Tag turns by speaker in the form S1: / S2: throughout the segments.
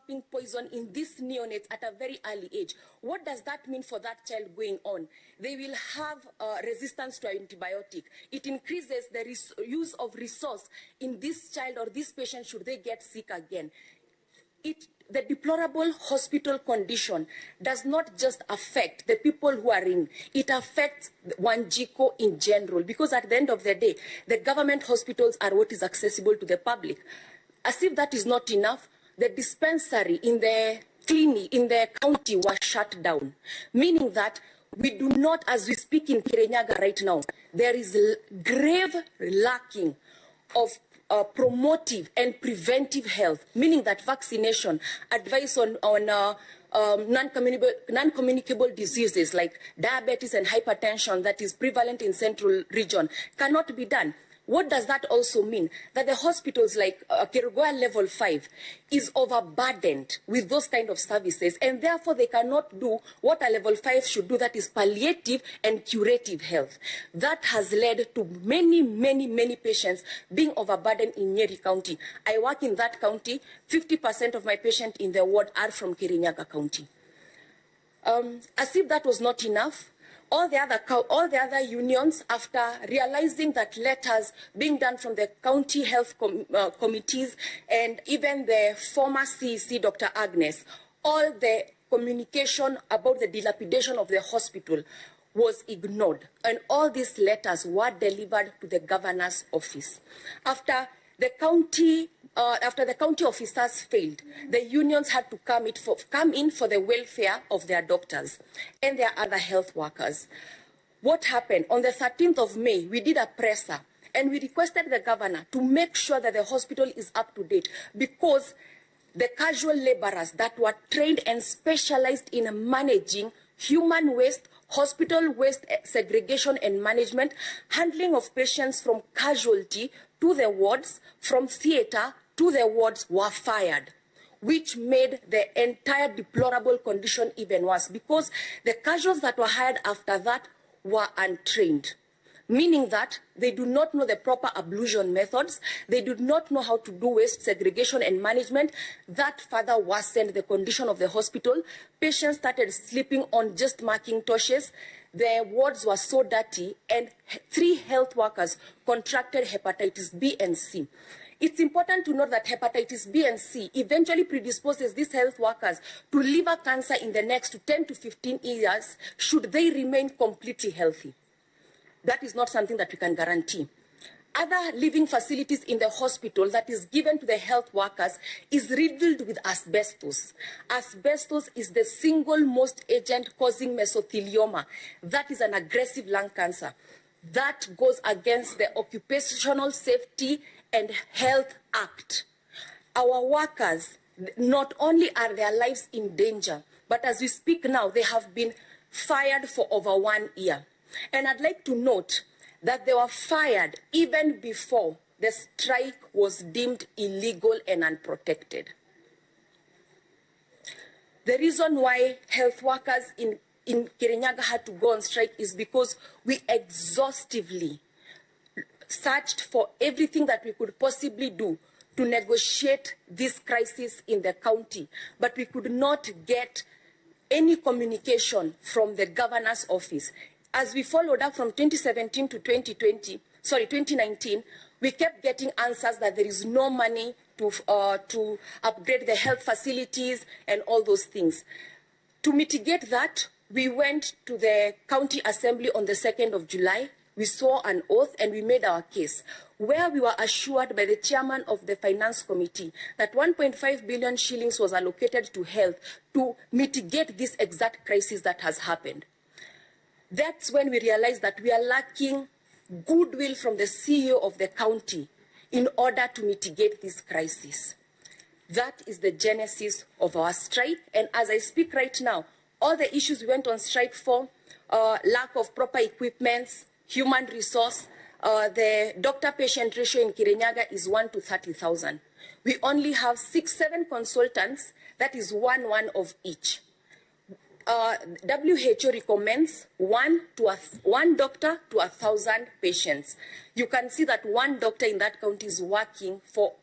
S1: pumping poison in these neonates at a very early age. What does that mean for that child going on? They will have resistance to antibiotic. It increases the use of resource in this child or this patient should they get sick again. The deplorable hospital condition does not just affect the people who are in, it affects Wanjiko in general, because at the end of the day, the government hospitals are what is accessible to the public. As if that is not enough, the dispensary in the clinic, in the county was shut down, meaning that we do not, as we speak in Kirinyaga right now, there is grave lacking of promotive and preventive health, meaning that vaccination, advice on non-communicable diseases like diabetes and hypertension that is prevalent in central region cannot be done. What does that also mean? That the hospitals like Kerugoya level 5 is overburdened with those kind of services, and therefore they cannot do what a level 5 should do, that is palliative and curative health. That has led to many patients being overburdened in Nyeri County. I work in that county. 50% of my patients in the ward are from Kirinyaga County. As if that was not enough, all the other unions, after realizing that letters being done from the county health committees and even the former CEC, Dr. Agnes, all the communication about the dilapidation of the hospital was ignored. And all these letters were delivered to the governor's office. After the county officers failed, the unions had to come in for the welfare of their doctors and their other health workers. What happened? On the 13th of May, we did a presser and we requested the governor to make sure that the hospital is up to date, because the casual laborers that were trained and specialized in managing human waste, hospital waste segregation and management, handling of patients from casualty to the wards, from theater to the wards, were fired, which made the entire deplorable condition even worse, because the casuals that were hired after that were untrained, meaning that they do not know the proper ablution methods, they do not know how to do waste segregation and management. That further worsened the condition of the hospital. Patients started sleeping on just Macintoshes. The wards were so dirty, and 3 health workers contracted hepatitis B and C. It's important to note that hepatitis B and C eventually predisposes these health workers to liver cancer in the next 10 to 15 years should they remain completely healthy. That is not something that we can guarantee. Other living facilities in the hospital that is given to the health workers is riddled with asbestos. Asbestos is the single most agent causing mesothelioma. That is an aggressive lung cancer. That goes against the Occupational Safety and Health Act. Our workers, not only are their lives in danger, but as we speak now, they have been fired for over 1 year. And I'd like to note that they were fired even before the strike was deemed illegal and unprotected. The reason why health workers in Kirinyaga had to go on strike is because we exhaustively searched for everything that we could possibly do to negotiate this crisis in the county, but we could not get any communication from the governor's office. As we followed up from 2017 to 2019, we kept getting answers that there is no money to upgrade the health facilities and all those things. To mitigate that, we went to the county assembly on the 2nd of July. We swore an oath and we made our case, where we were assured by the chairman of the finance committee that 1.5 billion shillings was allocated to health to mitigate this exact crisis that has happened. That's when we realized that we are lacking goodwill from the CEO of the county in order to mitigate this crisis. That is the genesis of our strike. And as I speak right now, all the issues we went on strike for, lack of proper equipments, human resource, the doctor-patient ratio in Kirinyaga is 1 to 30,000. We only have 6-7 consultants, that is one of each. WHO recommends one doctor to 1,000 patients. You can see that one doctor in that county is working for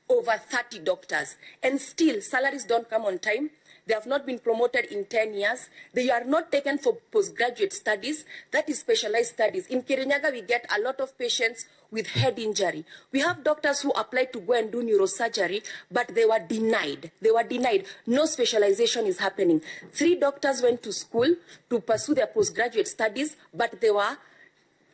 S1: over 30 doctors. And still, salaries don't come on time. They have not been promoted in 10 years. They are not taken for postgraduate studies. That is specialized studies. In Kirinyaga, we get a lot of patients with head injury. We have doctors who applied to go and do neurosurgery, but they were denied. They were denied. No specialization is happening. 3 doctors went to school to pursue their postgraduate studies, but they were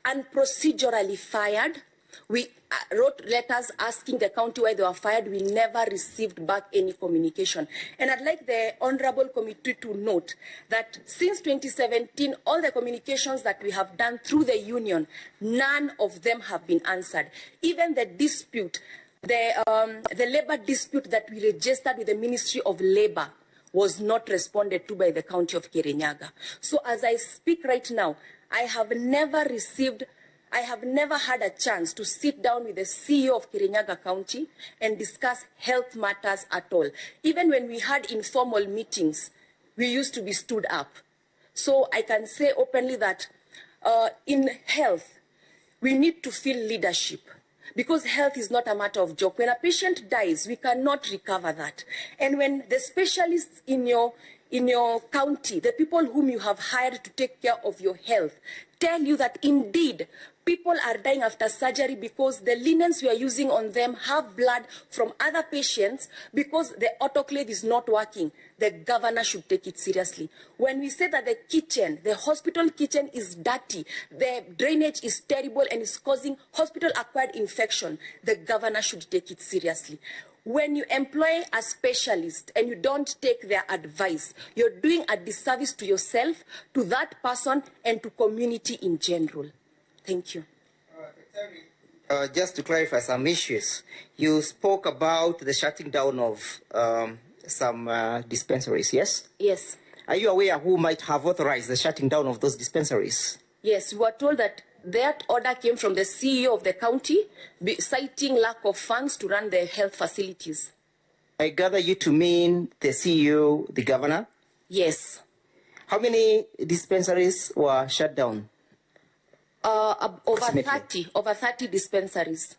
S1: unprocedurally fired. We wrote letters asking the county why they were fired. We never received back any communication. And I'd like the Honorable Committee to note that since 2017, all the communications that we have done through the union, none of them have been answered. Even the dispute, the labor dispute that we registered with the Ministry of Labor was not responded to by the county of Kirinyaga. So as I speak right now, I have never had a chance to sit down with the CEO of Kirinyaga County and discuss health matters at all. Even when we had informal meetings, we used to be stood up. So I can say openly that in health, we need to feel leadership, because health is not a matter of joke. When a patient dies, we cannot recover that. And when the specialists in your county, the people whom you have hired to take care of your health, tell you that indeed people are dying after surgery because the linens we are using on them have blood from other patients because the autoclave is not working, the governor should take it seriously. When we say that the hospital kitchen is dirty, the drainage is terrible and is causing hospital-acquired infection, the governor should take it seriously. When you employ a specialist and you don't take their advice, you're doing a disservice to yourself, to that person, and to community in general. Thank you.
S2: Just to clarify some issues, you spoke about the shutting down of some dispensaries, yes?
S1: Yes.
S2: Are you aware who might have authorized the shutting down of those dispensaries?
S1: Yes, we were told that order came from the CEO of the county, citing lack of funds to run the health facilities.
S2: I gather you to mean the CEO, the governor?
S1: Yes.
S2: How many dispensaries were shut down?
S1: Over 30 dispensaries.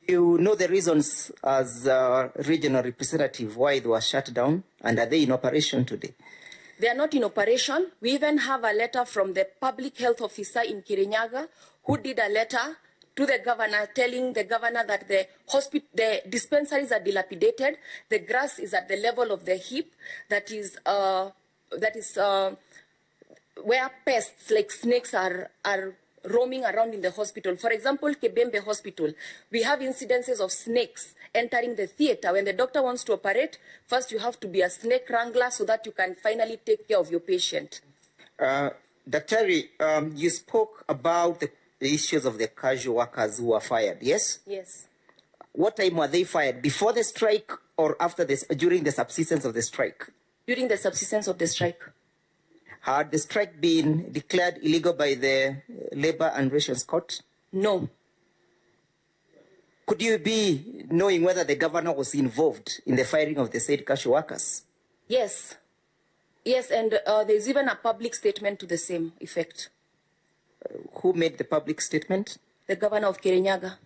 S2: You know the reasons as a regional representative why they were shut down, and are they in operation today?
S1: They are not in operation. We even have a letter from the public health officer in Kirinyaga who did a letter to the governor telling the governor that the dispensaries are dilapidated, the grass is at the level of the hip, that is where pests like snakes are roaming around in the hospital. For example, Kebembe Hospital, we have incidences of snakes entering the theater. When the doctor wants to operate, first you have to be a snake wrangler so that you can finally take care of your patient.
S2: Dr. You spoke about the issues of the casual workers who were fired, yes?
S1: Yes.
S2: What time were they fired? Before the strike or after this, during the subsistence of the strike?
S1: During the subsistence of the strike.
S2: Had the strike been declared illegal by the Labor and Relations Court?
S1: No.
S2: Could you be knowing whether the governor was involved in the firing of the said casual workers?
S1: Yes. Yes, and there's even a public statement to the same effect.
S2: Who made the public statement?
S1: The governor of Kirinyaga.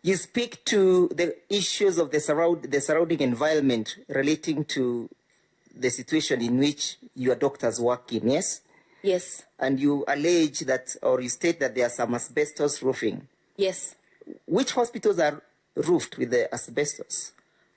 S2: You speak to the issues of the surrounding environment relating to the situation in which your doctors work in, yes?
S1: Yes.
S2: And you allege that, or you state that there are some asbestos roofing.
S1: Yes.
S2: Which hospitals are roofed with the asbestos?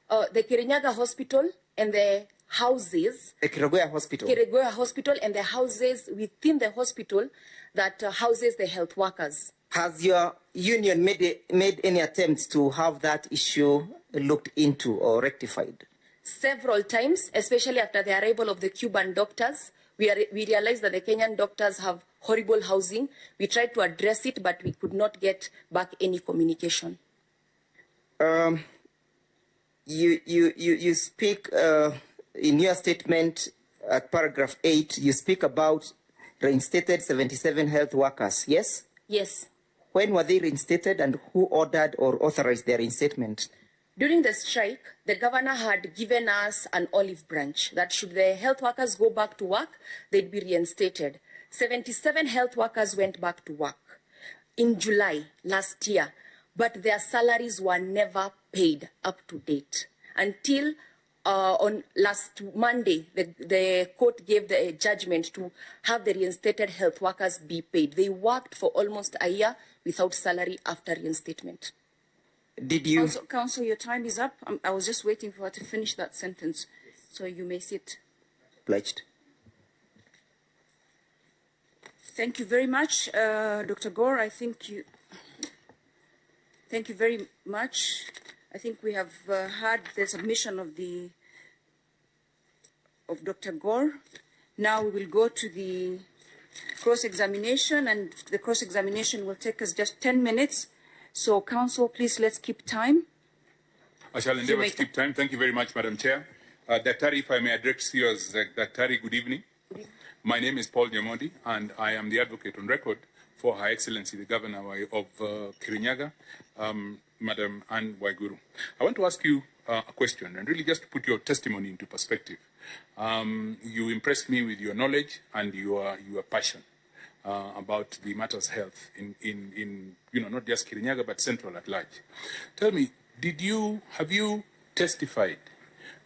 S1: The Kirinyaga Hospital and the houses.
S2: The Kiregoya Hospital.
S1: Kiregoya Hospital and the houses within the hospital that houses the health workers.
S2: Has your union made any attempts to have that issue looked into or rectified?
S1: Several times, especially after the arrival of the Cuban doctors, we realized that the Kenyan doctors have horrible housing. We tried to address it, but we could not get back any communication. You speak in your statement at paragraph 8, you speak about reinstated 77 health workers, yes? Yes.
S2: When were they reinstated and who ordered or authorized their reinstatement?
S1: During the strike, the governor had given us an olive branch that should the health workers go back to work, they'd be reinstated. 77 health workers went back to work. In July last year, but their salaries were never paid up to date until on last Monday, the court gave the judgment to have the reinstated health workers be paid. They worked for almost a year without salary after reinstatement.
S2: Did you...
S1: Counsel, your time is up. I was just waiting for her to finish that sentence, so you may sit.
S2: Obliged.
S1: Thank you very much, Dr. Gore. Thank you very much. I think we have heard the submission of Dr. Gore. Now we will go to the cross-examination, and the cross-examination will take us just 10 minutes. So, counsel, please, let's keep time.
S3: I shall endeavor to keep time. Thank you very much, Madam Chair. Daktari, if I may address you as Daktari, good evening. My name is Paul Nyamodi, and I am the advocate on record for Her Excellency, the Governor of Kirinyaga, Madam Anne Waiguru. I want to ask you a question, and really just to put your testimony into perspective. You impressed me with your knowledge and your passion about the matters health in not just Kirinyaga, but Central at large. Tell me, have you testified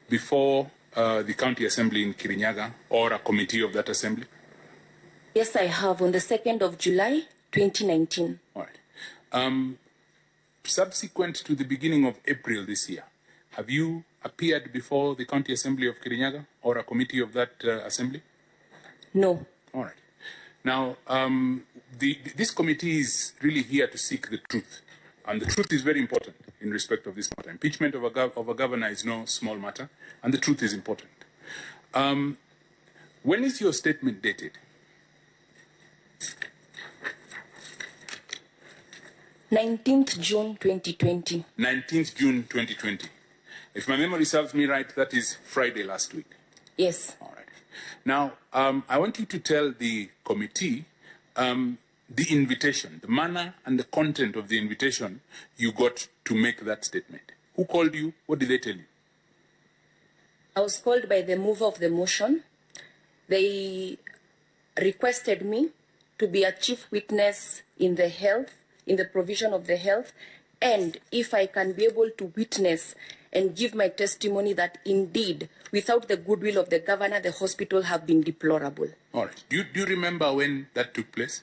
S3: before the county assembly in Kirinyaga or a committee of that assembly?
S1: Yes, I have, on the 2nd of July, 2019.
S3: All right. Subsequent to the beginning of April this year, have you appeared before the county assembly of Kirinyaga or a committee of that assembly?
S1: No.
S3: All right. Now, this committee is really here to seek the truth. And the truth is very important in respect of this matter. Impeachment of a governor is no small matter, and the truth is important. When is your statement dated?
S1: 19th June 2020.
S3: 19th June 2020. If my memory serves me right, that is Friday last week.
S1: Yes.
S3: All right. Now, I want you to tell the committee the invitation, the manner and the content of the invitation you got to make that statement. Who called you? What did they tell you?
S1: I was called by the mover of the motion. They requested me to be a chief witness in the provision of the health, and if I can be able to witness and give my testimony that indeed, without the goodwill of the governor, the hospital have been deplorable.
S3: All right. Do you remember when that took place?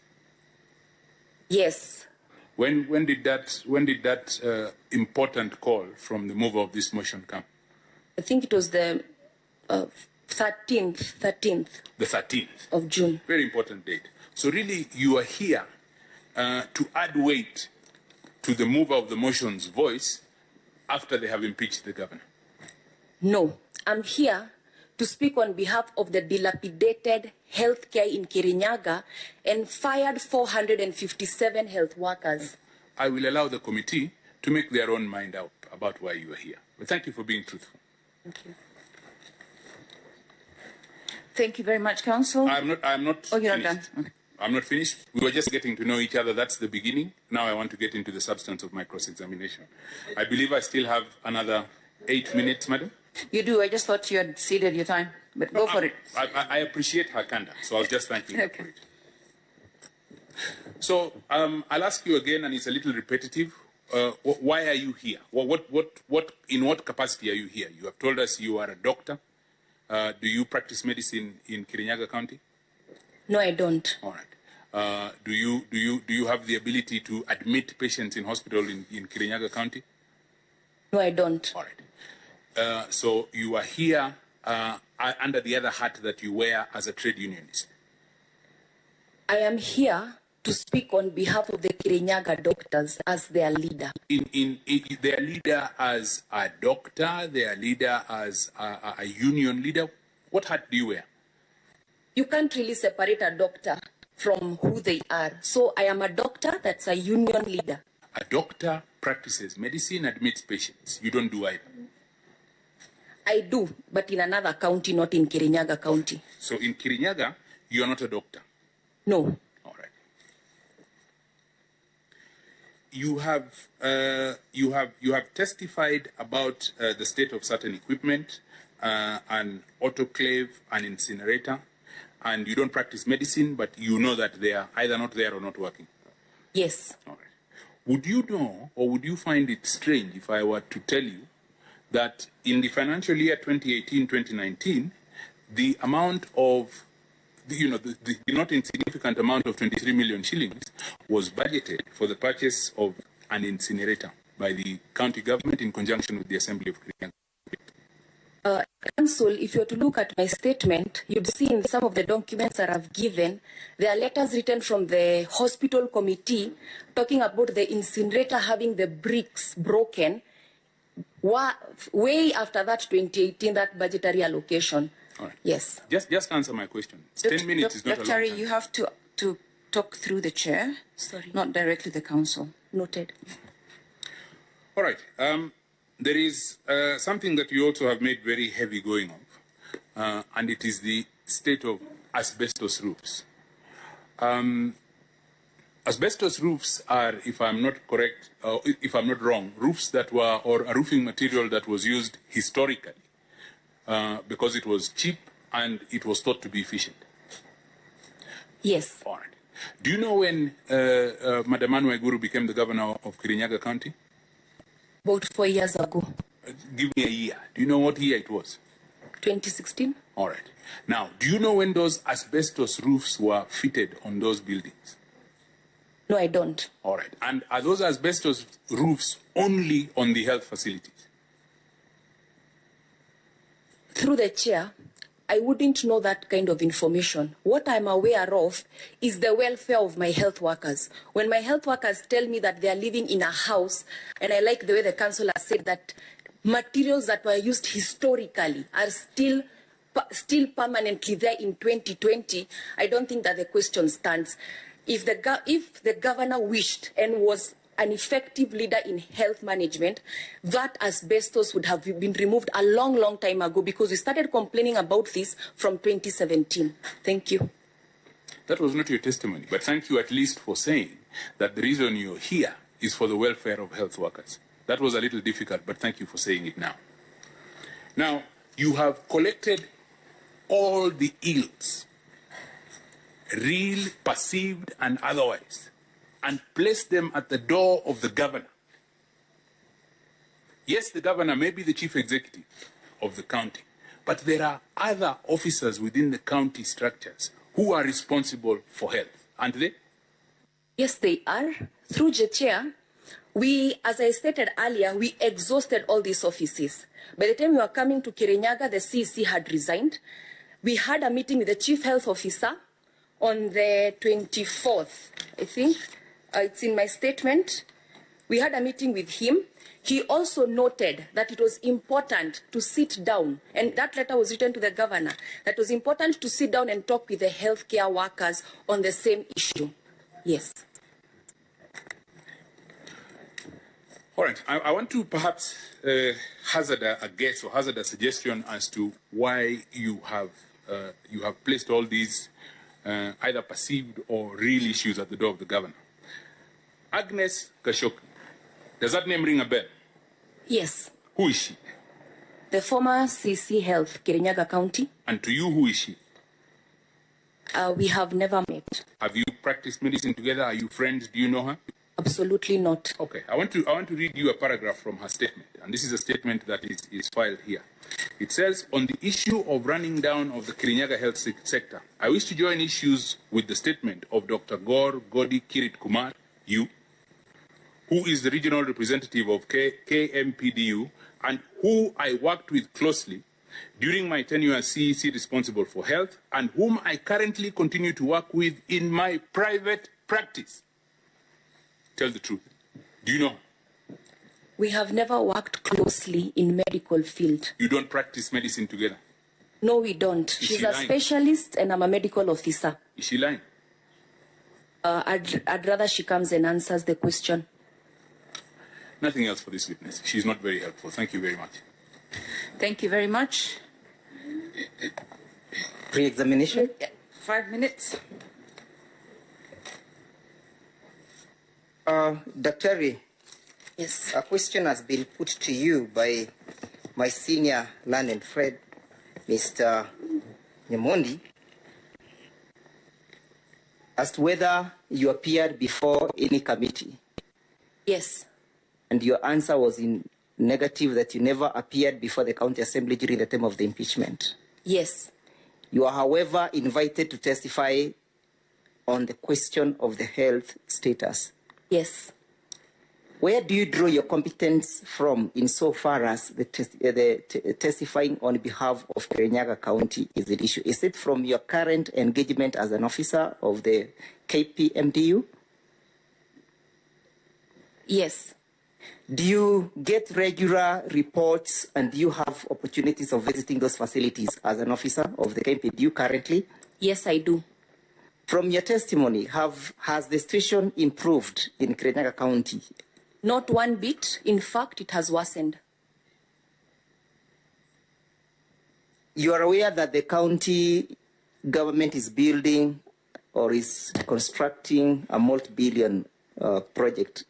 S1: Yes.
S3: When did that important call from the mover of this motion come?
S1: I think it was the 13th.
S3: The 13th
S1: of June.
S3: Very important date. So really, you are here to add weight to the mover of the motion's voice after they have impeached the governor.
S1: No, I'm here to speak on behalf of the dilapidated healthcare in Kirinyaga and fired 457 health workers.
S3: I will allow the committee to make their own mind up about why you are here. But thank you for being truthful.
S1: Thank you. Thank you very much, Counsel.
S3: I'm not
S1: Oh, you're
S3: finished.
S1: not done. Okay.
S3: I'm not finished. We were just getting to know each other. That's the beginning. Now I want to get into the substance of my cross-examination. I believe I still have another 8 minutes, madam.
S1: You do. I just thought you had ceded your time, but go for it.
S3: I appreciate her candor, so I was just thanking her
S1: Okay.
S3: for it. So I'll ask you again, and it's a little repetitive. Why are you here? In what capacity are you here? You have told us you are a doctor. Do you practice medicine in Kirinyaga County?
S1: No, I don't.
S3: All right. Do you have the ability to admit patients in hospital in Kirinyaga County?
S1: No, I don't.
S3: All right. So you are here under the other hat that you wear as a trade unionist.
S1: I am here to speak on behalf of the Kirinyaga doctors as their leader.
S3: In their leader as a doctor, their leader as a union leader. What hat do you wear?
S1: You can't really separate a doctor from who they are. So I am a doctor that's a union leader.
S3: A doctor practices medicine, admits patients. You don't do either.
S1: I do, but in another county, not in Kirinyaga County.
S3: So in Kirinyaga, you are not a doctor?
S1: No.
S3: All right. You have testified about the state of certain equipment, an autoclave, an incinerator, and you don't practice medicine, but you know that they are either not there or not working.
S1: Yes.
S3: All right. would you know, or would you find it strange if I were to tell you that in the financial year 2018-2019, the amount of, the not insignificant amount of 23 million shillings was budgeted for the purchase of an incinerator by the county government in conjunction with the Assembly of Kirinyaga?
S1: Council, if you were to look at my statement, you'd see in some of the documents that I've given, there are letters written from the hospital committee talking about the incinerator having the bricks broken way after that 2018, that budgetary allocation.
S3: All right.
S1: Yes.
S3: Just answer my question. 10 minutes is not a long time.
S4: You have to talk through the chair,
S1: Sorry.
S4: not directly the council.
S1: Noted.
S3: All right. There is something that you also have made very heavy going of, and it is the state of asbestos roofs. Asbestos roofs are, if I'm not correct, or if I'm not wrong, roofs that were, or a roofing material that was used historically because it was cheap and it was thought to be efficient.
S1: Yes.
S3: All right. Do you know when Madam Anne Waiguru became the governor of Kirinyaga County?
S1: About 4 years ago.
S3: Give me a year. Do you know what year it was?
S1: 2016.
S3: All right. Now, do you know when those asbestos roofs were fitted on those buildings?
S1: No, I don't.
S3: All right. And are those asbestos roofs only on the health facilities?
S1: Through the chair, I wouldn't know that kind of information. What I'm aware of is the welfare of my health workers. When my health workers tell me that they are living in a house, and I like the way the councillor said that materials that were used historically are still permanently there in 2020, I don't think that the question stands. If the governor wished and was an effective leader in health management, that asbestos would have been removed a long, long time ago, because we started complaining about this from 2017. Thank you.
S3: That was not your testimony, but thank you at least for saying that the reason you're here is for the welfare of health workers. That was a little difficult, but thank you for saying it now. Now, you have collected all the ills, real, perceived, and otherwise, and placed them at the door of the governor. Yes, the governor may be the chief executive of the county, but there are other officers within the county structures who are responsible for health, aren't they?
S1: Yes, they are. Through the chair, as I stated earlier, we exhausted all these offices. By the time we were coming to Kirinyaga, the CEC had resigned. We had a meeting with the chief health officer on the 24th, I think. It's in my statement. We had a meeting with him. He also noted that it was important to sit down, and that letter was written to the governor, that it was important to sit down and talk with the healthcare workers on the same issue. Yes.
S3: All right. I want to perhaps hazard a guess or hazard a suggestion as to why you have placed all these either perceived or real issues at the door of the governor. Agnes Kashoki. Does that name ring a bell?
S1: Yes.
S3: Who is she?
S1: The former CC Health, Kirinyaga County.
S3: And to you, who is she?
S1: We have never met.
S3: Have you practiced medicine together? Are you friends? Do you know her?
S1: Absolutely not.
S3: Okay. I want to read you a paragraph from her statement. And this is a statement that is filed here. It says, on the issue of running down of the Kirinyaga health sector, I wish to join issues with the statement of Dr. Gaur Godi Kirit Kumar, you, who is the regional representative of KMPDU and who I worked with closely during my tenure as CEC responsible for health, and whom I currently continue to work with in my private practice. Tell the truth. Do you know her?
S1: We have never worked closely in medical field.
S3: You don't practice medicine together?
S1: No, we don't. She's a specialist and I'm a medical officer.
S3: Is she lying?
S1: I'd rather she comes and answers the question.
S3: Nothing else for this witness. She's not very helpful. Thank you very much.
S4: Thank you very much.
S2: Pre-examination?
S4: 5 minutes.
S2: Dr.
S1: Yes.
S2: A question has been put to you by my senior learned friend, Mr. Nyamondi, as to whether you appeared before any committee
S1: Yes.
S2: And your answer was in negative, that you never appeared before the county assembly during the time of the impeachment.
S1: Yes.
S2: You are, however, invited to testify on the question of the health status.
S1: Yes.
S2: Where do you draw your competence from insofar as the testifying on behalf of Kirinyaga County is an issue? Is it from your current engagement as an officer of the KPMDU?
S1: Yes.
S2: Do you get regular reports and do you have opportunities of visiting those facilities as an officer of the KPMDU currently?
S1: Yes, I do.
S2: From your testimony, has the situation improved in Kirinyaga County?
S1: Not one bit. In fact, it has worsened.
S2: You are aware that the county government is building or is constructing a multi-billion project?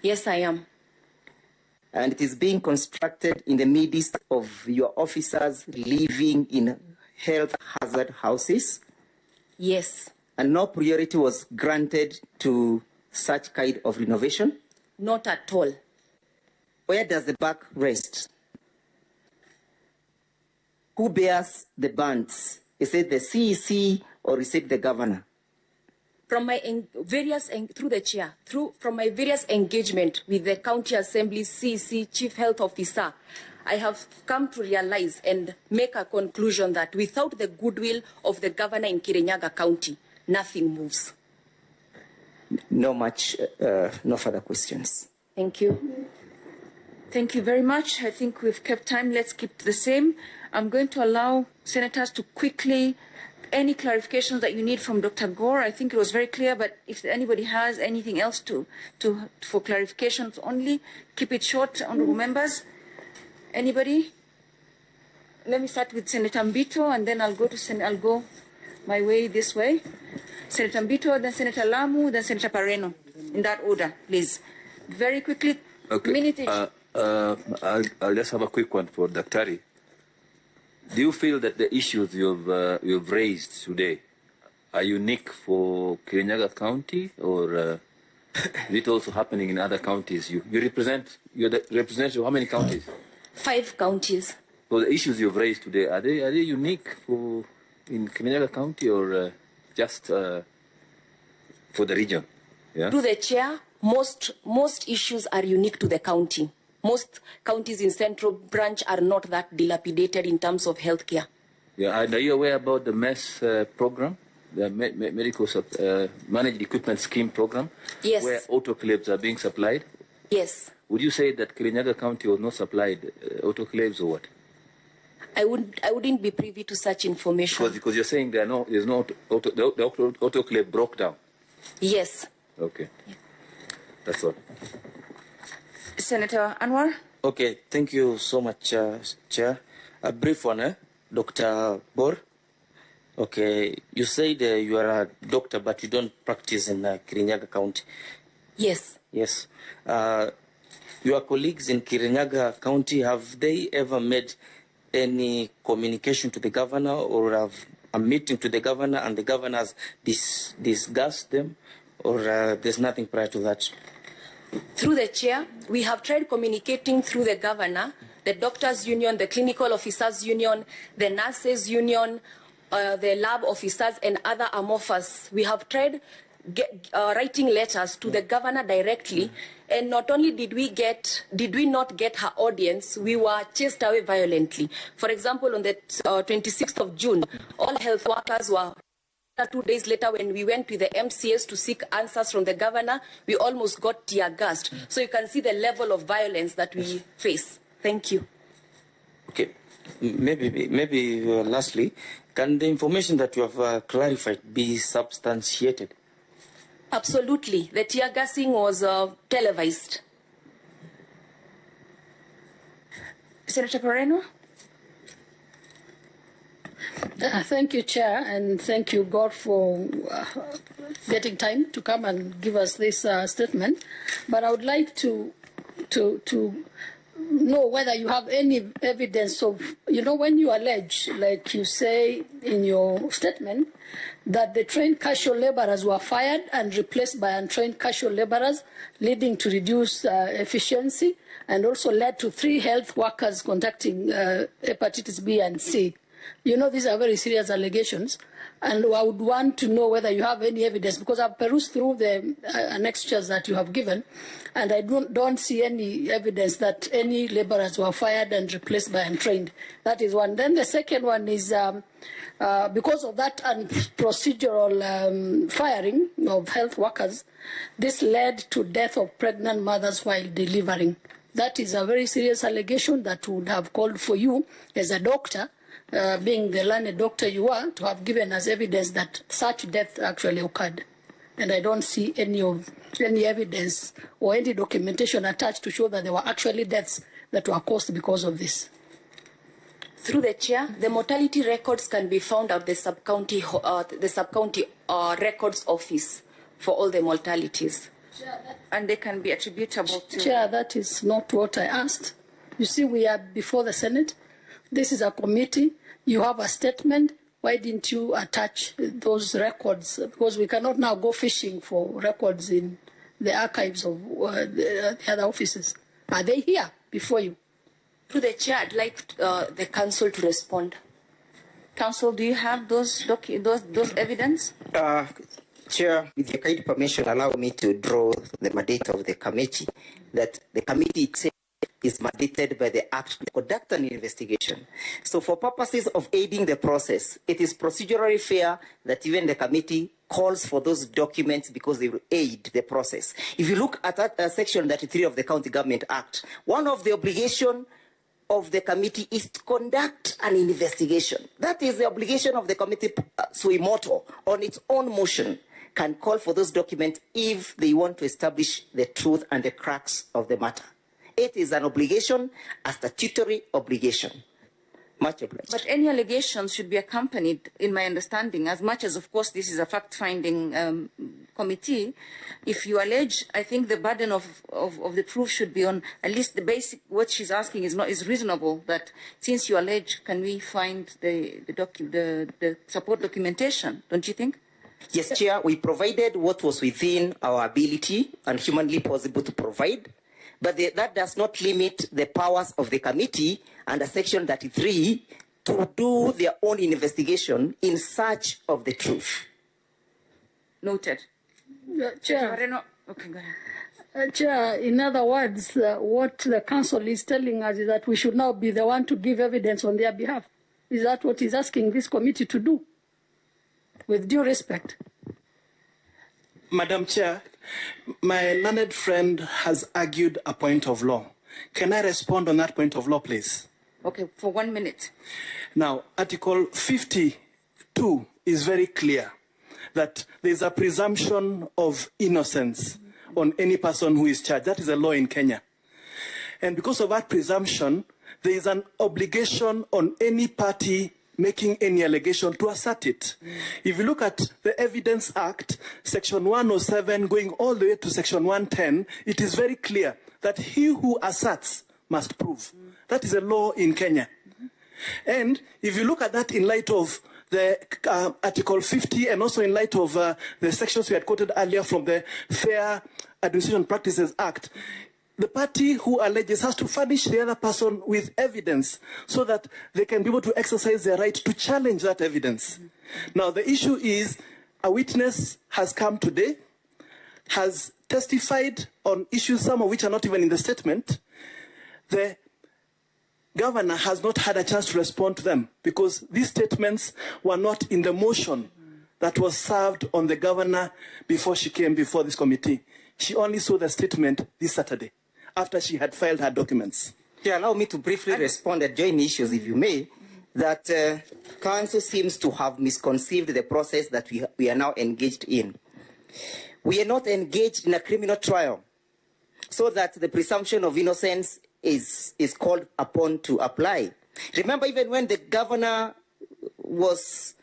S1: Yes, I am.
S2: And it is being constructed in the midst of your officers living in health hazard houses?
S1: Yes.
S2: And no priority was granted to such kind of renovation?
S1: Not at all.
S2: Where does the buck rest? Who bears the burns? Is it the CEC or is it the governor?
S1: From my through the chair, from my various engagement with the county assembly CEC chief health officer, I have come to realize and make a conclusion that without the goodwill of the governor in Kirinyaga County, nothing moves.
S2: No further questions.
S1: Thank you.
S4: Thank you very much. I think we've kept time. Let's keep the same. I'm going to allow senators to quickly, any clarifications that you need from Dr. Gore. I think it was very clear, but if anybody has anything else for clarifications only, keep it short, honorable members. Anybody? Let me start with Senator Mbito, and then I'll go my way this way. Senator Mbito, then Senator Lamu, then Senator Pareno. In that order, please. Very quickly, minute each.
S5: I'll just have a quick one for Daktari. Do you feel that the issues you've raised today are unique for Kirinyaga County, or is it also happening in other counties? You're the representative of how many counties?
S1: 5 counties.
S5: So the issues you've raised today, are they unique in Kirinyaga County, or just for the region? Yeah?
S1: To the chair, most issues are unique to the county. Most counties in Central Branch are not that dilapidated in terms of healthcare.
S5: Yeah, and are you aware about the MES program, the Medical Managed Equipment Scheme program?
S1: Yes.
S5: Where autoclaves are being supplied?
S1: Yes.
S5: Would you say that Kirinyaga County was not supplied autoclaves, or what?
S1: I wouldn't be privy to such information.
S5: Because you're saying there's no the autoclave broke down.
S1: Yes.
S5: Okay. Yeah. That's all.
S4: Senator Anwar?
S6: Okay, thank you so much, Chair. A brief one, Dr. Bor. Okay, you said you are a doctor, but you don't practice in Kirinyaga County.
S1: Yes.
S6: Yes. Your colleagues in Kirinyaga County, have they ever made any communication to the governor, or have a meeting to the governor and the governor has discussed them, or there's nothing prior to that?
S1: Through the chair, we have tried communicating through the governor, the doctors' union, the clinical officers' union, the nurses' union, the lab officers, and other amorphous. We have tried writing letters to the governor directly, and not only did we not get her audience, we were chased away violently. For example, on the 26th of June, all health workers were 2 days later, when we went to the MCS to seek answers from the governor, we almost got tear gassed. So you can see the level of violence that we face. Thank you.
S6: Okay. Maybe lastly, can the information that you have clarified be substantiated?
S1: Absolutely. The tear gassing was televised.
S4: Senator Pareno?
S7: Thank you, Chair, and thank you, God, for getting time to come and give us this statement. But I would like to know whether you have any evidence of, when you allege, like you say in your statement, that the trained casual laborers were fired and replaced by untrained casual laborers, leading to reduced efficiency, and also led to 3 health workers contracting hepatitis B and C. These are very serious allegations, and I would want to know whether you have any evidence, because I've perused through the annexures that you have given, and I don't see any evidence that any laborers were fired and replaced by untrained. That is one. Then the second one is because of that procedural firing of health workers, this led to death of pregnant mothers while delivering. That is a very serious allegation that would have called for you as a doctor, being the learned doctor you are, to have given us evidence that such death actually occurred. And I don't see any evidence or any documentation attached to show that there were actually deaths that were caused because of this.
S1: Through the chair, the mortality records can be found at the sub-county records office for all the mortalities.
S4: And they can be attributable to...
S7: Chair, that is not what I asked. You see, we are before the Senate. This is a committee. You have a statement. Why didn't you attach those records? Because we cannot now go fishing for records in the archives of the other offices. Are they here before you?
S1: Through the chair, I'd like the council to respond.
S4: Council, do you have those evidence?
S2: Chair, with your kind permission, allow me to draw the mandate of the committee, that the committee itself is mandated by the Act to conduct an investigation. So for purposes of aiding the process, it is procedurally fair that even the committee calls for those documents because they will aid the process. If you look at Section 33 of the County Government Act, one of the obligations of the committee is to conduct an investigation. That is the obligation of the committee, sui motu, on its own motion, can call for those documents if they want to establish the truth and the crux of the matter. It is an obligation, a statutory obligation. Much obliged.
S4: But any allegations should be accompanied, in my understanding, as much as, of course, this is a fact-finding committee. If you allege, I think the burden of the proof should be on at least the basic. What she's asking is reasonable. That since you allege, can we find the support documentation? Don't you think?
S2: Yes, Chair. We provided what was within our ability and humanly possible to provide. But that does not limit the powers of the committee under Section 33 to do their own investigation in search of the truth.
S4: Noted.
S7: Chair,
S4: okay, go ahead.
S7: Chair, in other words, what the council is telling us is that we should now be the one to give evidence on their behalf. Is that what he's asking this committee to do? With due respect.
S8: Madam Chair, my learned friend has argued a point of law. Can I respond on that point of law, please?
S4: Okay, for 1 minute.
S8: Now, Article 52 is very clear that there is a presumption of innocence on any person who is charged. That is a law in Kenya. And because of that presumption, there is an obligation on any party making any allegation to assert it. If you look at the Evidence Act, Section 107 going all the way to Section 110, it is very clear that he who asserts must prove. That is a law in Kenya. And if you look at that in light of the Article 50 and also in light of the sections we had quoted earlier from the Fair Administration Practices Act, the party who alleges has to furnish the other person with evidence so that they can be able to exercise their right to challenge that evidence. Now, the issue is a witness has come today, has testified on issues, some of which are not even in the statement. The governor has not had a chance to respond to them because these statements were not in the motion that was served on the governor before she came before this committee. She only saw the statement this Saturday, after she had filed her documents.
S2: Yeah, allow me to briefly respond and join issues, if you may, that council seems to have misconceived the process that we are now engaged in. We are not engaged in a criminal trial so that the presumption of innocence is called upon to apply. Remember, even when the governor was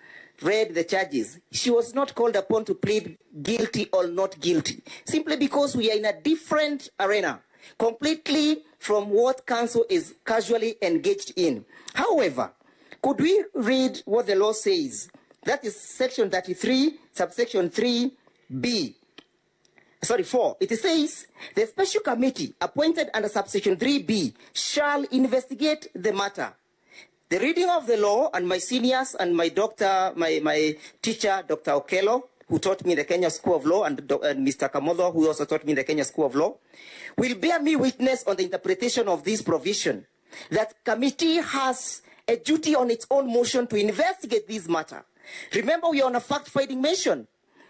S2: read the charges, she was not called upon to plead guilty or not guilty, simply because we are in a different arena, completely from what council is casually engaged in. However, could we read what the law says? That is section 33, subsection 3B. Sorry, 4. It says, the special committee appointed under subsection 3B shall investigate the matter. The reading of the law, and my seniors and my doctor, my teacher, Dr. Okello, who taught me the Kenya School of Law, and Mr. Kamodo, who also taught me the Kenya School of Law, will bear me witness on the interpretation of this provision, that committee has a duty on its own motion to investigate this matter. Remember, we are on a fact-finding mission.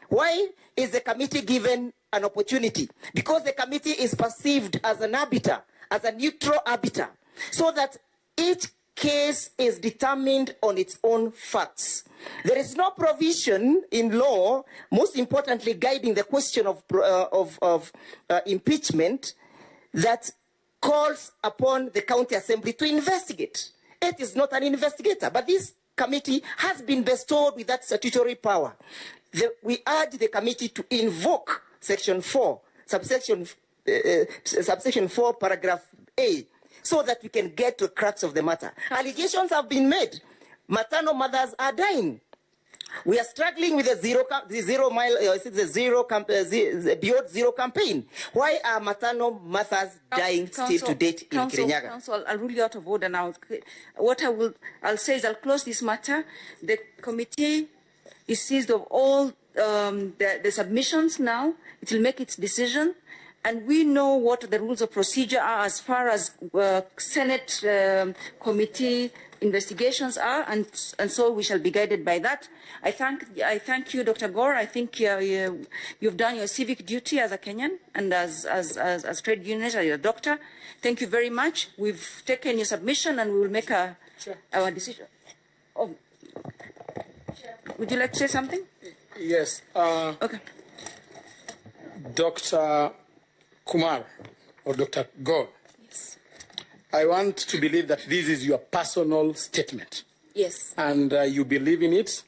S2: Why is the committee given an opportunity? Because the committee is perceived as an arbiter, as a neutral arbiter, so that each case is determined on its own facts. There is no provision in law, most importantly guiding the question of impeachment, that calls upon the county assembly to investigate. It is not an investigator, but this committee has been bestowed with that statutory power. We urge the committee to invoke section 4, subsection 4, paragraph A, so that we can get to the crux of the matter. Allegations have been made. Maternal mothers are dying. We are struggling with the Beyond Zero campaign. Why are maternal mothers dying still to date in Kirinyaga?
S4: Council, I'll rule you out of order now. What I'll say is I'll close this matter. The committee is seized of all the submissions now. It will make its decision. And we know what the rules of procedure are as far as Senate committee investigations are, and so we shall be guided by that. I thank you, Dr. Gore. I think you've done your civic duty as a Kenyan and as trade unionist, as a doctor. Thank you very much. We've taken your submission and we will make our decision. Oh. Would you like to say something?
S9: Yes.
S4: Okay.
S9: Dr. Kumar or Dr. Gore.
S1: Yes.
S9: I want to believe that this is your personal statement.
S1: Yes.
S9: And you believe in it.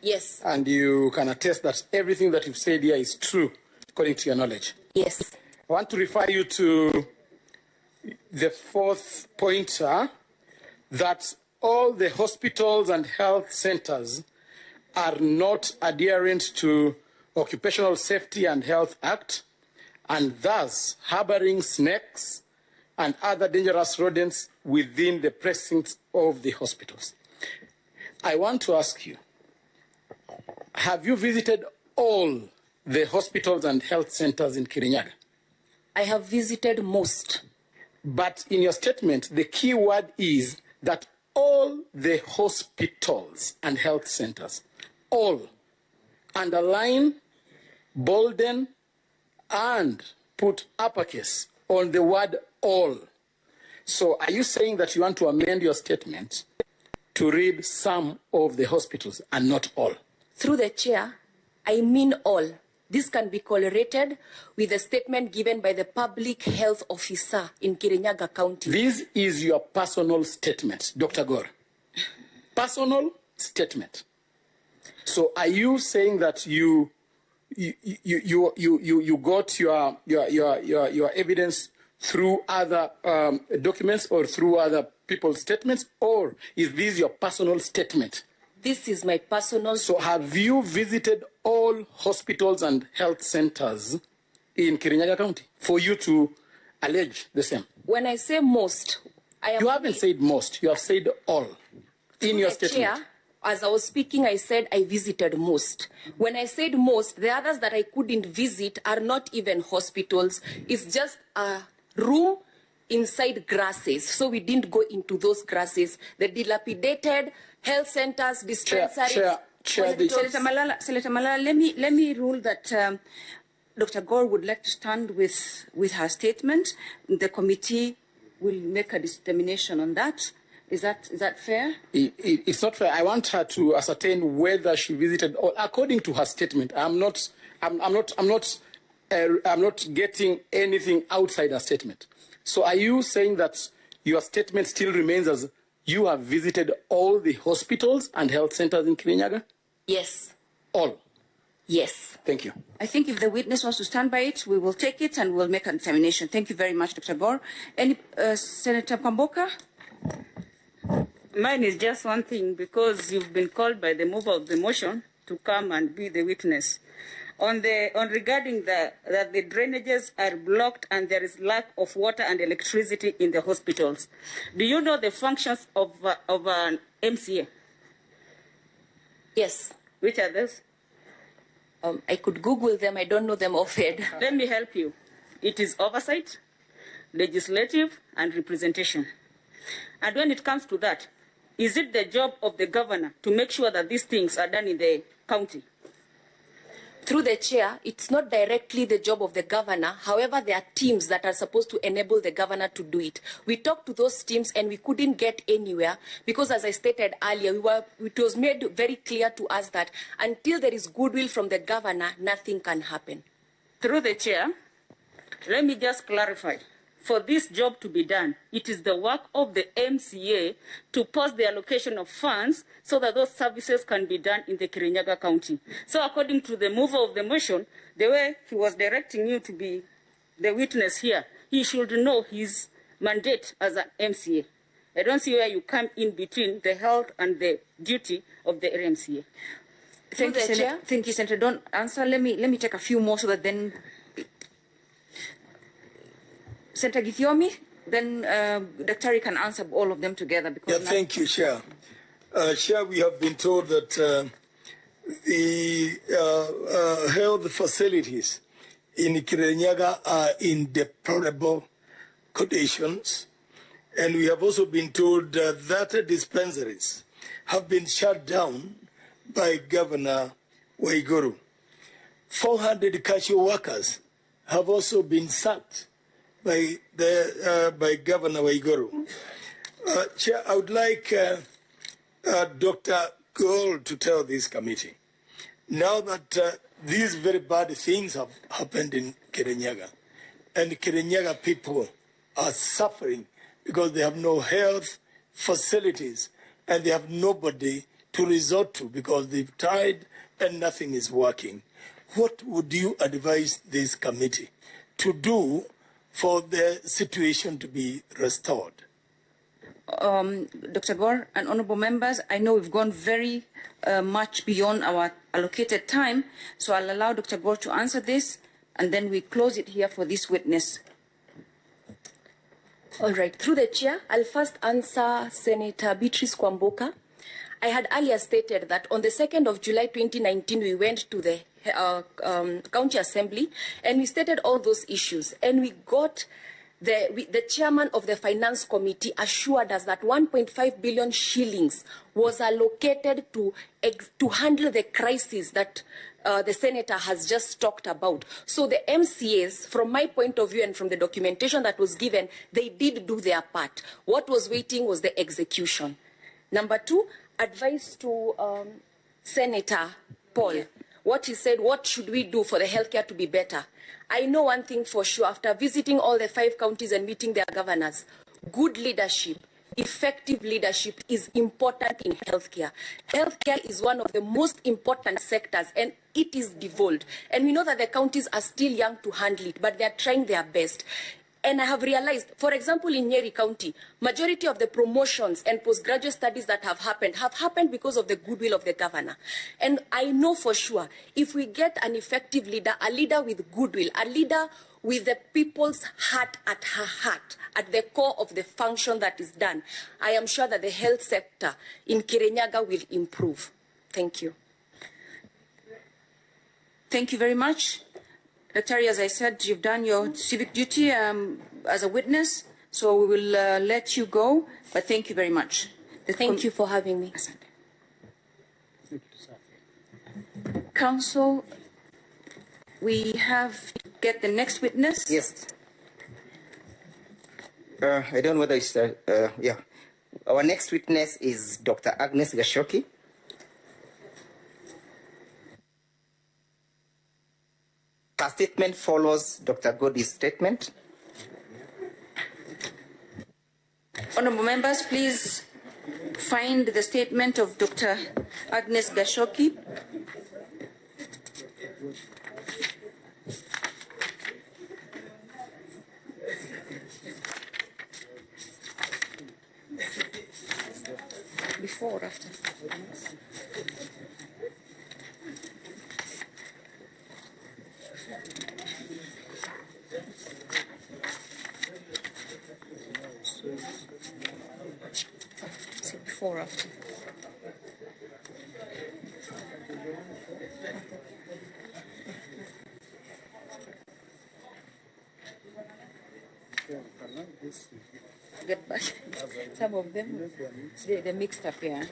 S1: Yes.
S9: And you can attest that everything that you've said here is true, according to your knowledge.
S1: Yes.
S9: I want to refer you to the fourth pointer, that all the hospitals and health centers are not adherent to Occupational Safety and Health Act, and thus harboring snakes and other dangerous rodents within the precincts of the hospitals. I want to ask you, have you visited all the hospitals and health centers in Kirinyaga?
S1: I have visited most.
S9: But in your statement, the key word is that all the hospitals and health centers, all, underline, bolden, and put uppercase on the word all. So are you saying that you want to amend your statement to read some of the hospitals and not all?
S1: Through the chair, I mean all. This can be correlated with a statement given by the public health officer in Kirinyaga County.
S9: This is your personal statement, Dr. Gore. Personal statement. So are you saying that you got your evidence through other documents or through other people's statements, or is this your personal statement?
S1: This is my personal.
S9: So have you visited all hospitals and health centers in Kirinyaga County for you to allege the same?
S1: When I say most,
S9: You haven't said most. You have said all in your statement.
S1: Chair, as I was speaking, I said I visited most. When I said most, the others that I couldn't visit are not even hospitals. It's just a room inside grasses. So we didn't go into those grasses. The dilapidated health centers, dispensaries.
S4: Senator Malala, let me rule that Dr. Gore would like to stand with her statement. The committee will make a determination on that. Is that fair?
S9: It's not fair. I want her to ascertain whether she visited all. According to her statement, I'm not getting anything outside her statement. So are you saying that your statement still remains as you have visited all the hospitals and health centers in Kirinyaga?
S1: Yes.
S9: All.
S1: Yes.
S9: Thank you.
S4: I think if the witness wants to stand by it, we will take it and we'll make an examination. Thank you very much, Dr. Gore. Any Senator Kwamboka?
S10: Mine is just one thing, because you've been called by the mover of the motion to come and be the witness. Regarding that the drainages are blocked and there is lack of water and electricity in the hospitals. Do you know the functions of an MCA?
S1: Yes.
S10: Which are those?
S1: I could Google them. I don't know them offhand.
S10: Let me help you. It is oversight, legislative, and representation. And when it comes to that, is it the job of the governor to make sure that these things are done in the county?
S1: Through the chair, it's not directly the job of the governor. However, there are teams that are supposed to enable the governor to do it. We talked to those teams and we couldn't get anywhere because, as I stated earlier, it was made very clear to us that until there is goodwill from the governor, nothing can happen.
S10: Through the chair, let me just clarify. For this job to be done, it is the work of the MCA to post the allocation of funds so that those services can be done in the Kirinyaga County. So according to the mover of the motion, the way he was directing you to be the witness here, he should know his mandate as an MCA. I don't see where you come in between the health and the duty of the MCA.
S4: Thank you, Senator. Thank you, Senator. Don't answer. Let me take a few more so that then... Senator Githiomi, then Dr. can answer all of them together. Because
S11: thank you, Chair. Chair, we have been told that the health facilities in Kirinyaga are in deplorable conditions. And we have also been told that dispensaries have been shut down by Governor Waiguru. 400 cashew workers have also been sacked by Governor Waiguru. Chair, I would like Dr. Gold to tell this committee, now that these very bad things have happened in Kirinyaga, and Kirinyaga people are suffering because they have no health facilities and they have nobody to resort to because they've tried and nothing is working. What would you advise this committee to do for the situation to be restored?
S4: Dr. Gore and honorable members, I know we've gone very much beyond our allocated time, so I'll allow Dr. Gore to answer this, and then we close it here for this witness.
S1: All right. Through the chair, I'll first answer Senator Beatrice Kwamboka. I had earlier stated that on the 2nd of July 2019, we went to the County Assembly and we stated all those issues. And we got the chairman of the Finance Committee assured us that 1.5 billion shillings was allocated to handle the crisis that the senator has just talked about. So the MCAs, from my point of view and from the documentation that was given, they did do their part. What was waiting was the execution. Number two, advice to Senator Paul. Yeah. What he said, what should we do for the healthcare to be better? I know one thing for sure, after visiting all the 5 counties and meeting their governors, good leadership, effective leadership is important in healthcare. Healthcare is one of the most important sectors and it is devolved. And we know that the counties are still young to handle it, but they are trying their best. And I have realized, for example, in Nyeri County, majority of the promotions and postgraduate studies that have happened because of the goodwill of the governor. And I know for sure, if we get an effective leader, a leader with goodwill, a leader with the people's heart at her heart, at the core of the function that is done, I am sure that the health sector in Kirinyaga will improve. Thank you.
S4: Thank you very much. Dr. As I said, you've done your civic duty as a witness, so we will let you go, but thank you very much.
S1: Thank you for having me.
S4: Council, we have to get the next witness.
S2: Yes. I don't know whether it's, yeah. Our next witness is Dr. Agnes Gashoki. Her statement follows Dr. Godi's statement.
S4: Honorable members, please find the statement of Dr. Agnes Gashoki. Before or after? See, before or after? Get back. Some of them, they're mixed up here.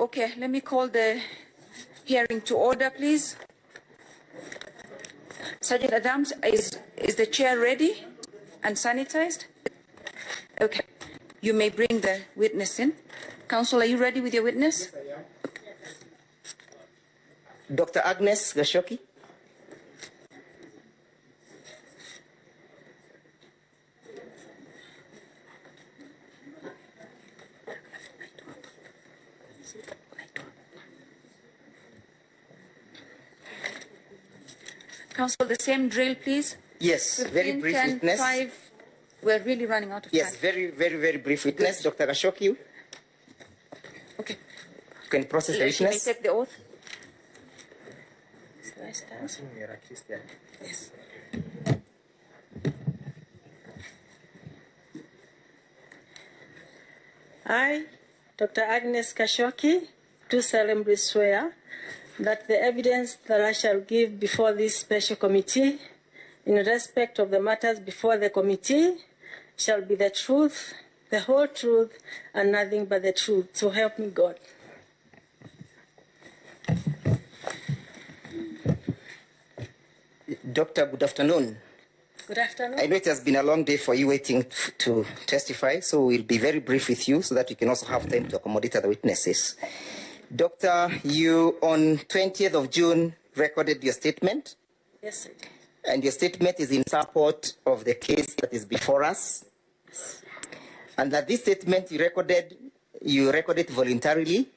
S4: Okay, let me call the hearing to order, please. Sergeant Adams, is the chair ready and sanitized? Okay, you may bring the witness in. Counsel, are you ready with your witness?
S2: Dr. Agnes Gashoki.
S4: Counsel, the same drill, please.
S2: Yes,
S4: 15,
S2: very brief
S4: 10,
S2: witness.
S4: 5. We're really running out of time.
S2: Yes, very brief witness. Good. Dr. Gashoki.
S4: Okay.
S2: You can process the
S4: She may
S2: witness.
S4: take the oath.
S2: Yes.
S12: I, Dr. Agnes Kashoki, do solemnly swear that the evidence that I shall give before this special committee in respect of the matters before the committee shall be the truth, the whole truth, and nothing but the truth. So help me God.
S2: Doctor, good afternoon.
S12: Good afternoon.
S2: I know it has been a long day for you waiting to testify, so we'll be very brief with you so that we can also have time to accommodate other witnesses. Doctor, you on 20th of June recorded your statement.
S12: Yes, sir.
S2: And your statement is in support of the case that is before us.
S12: Yes.
S2: And that this statement you recorded voluntarily.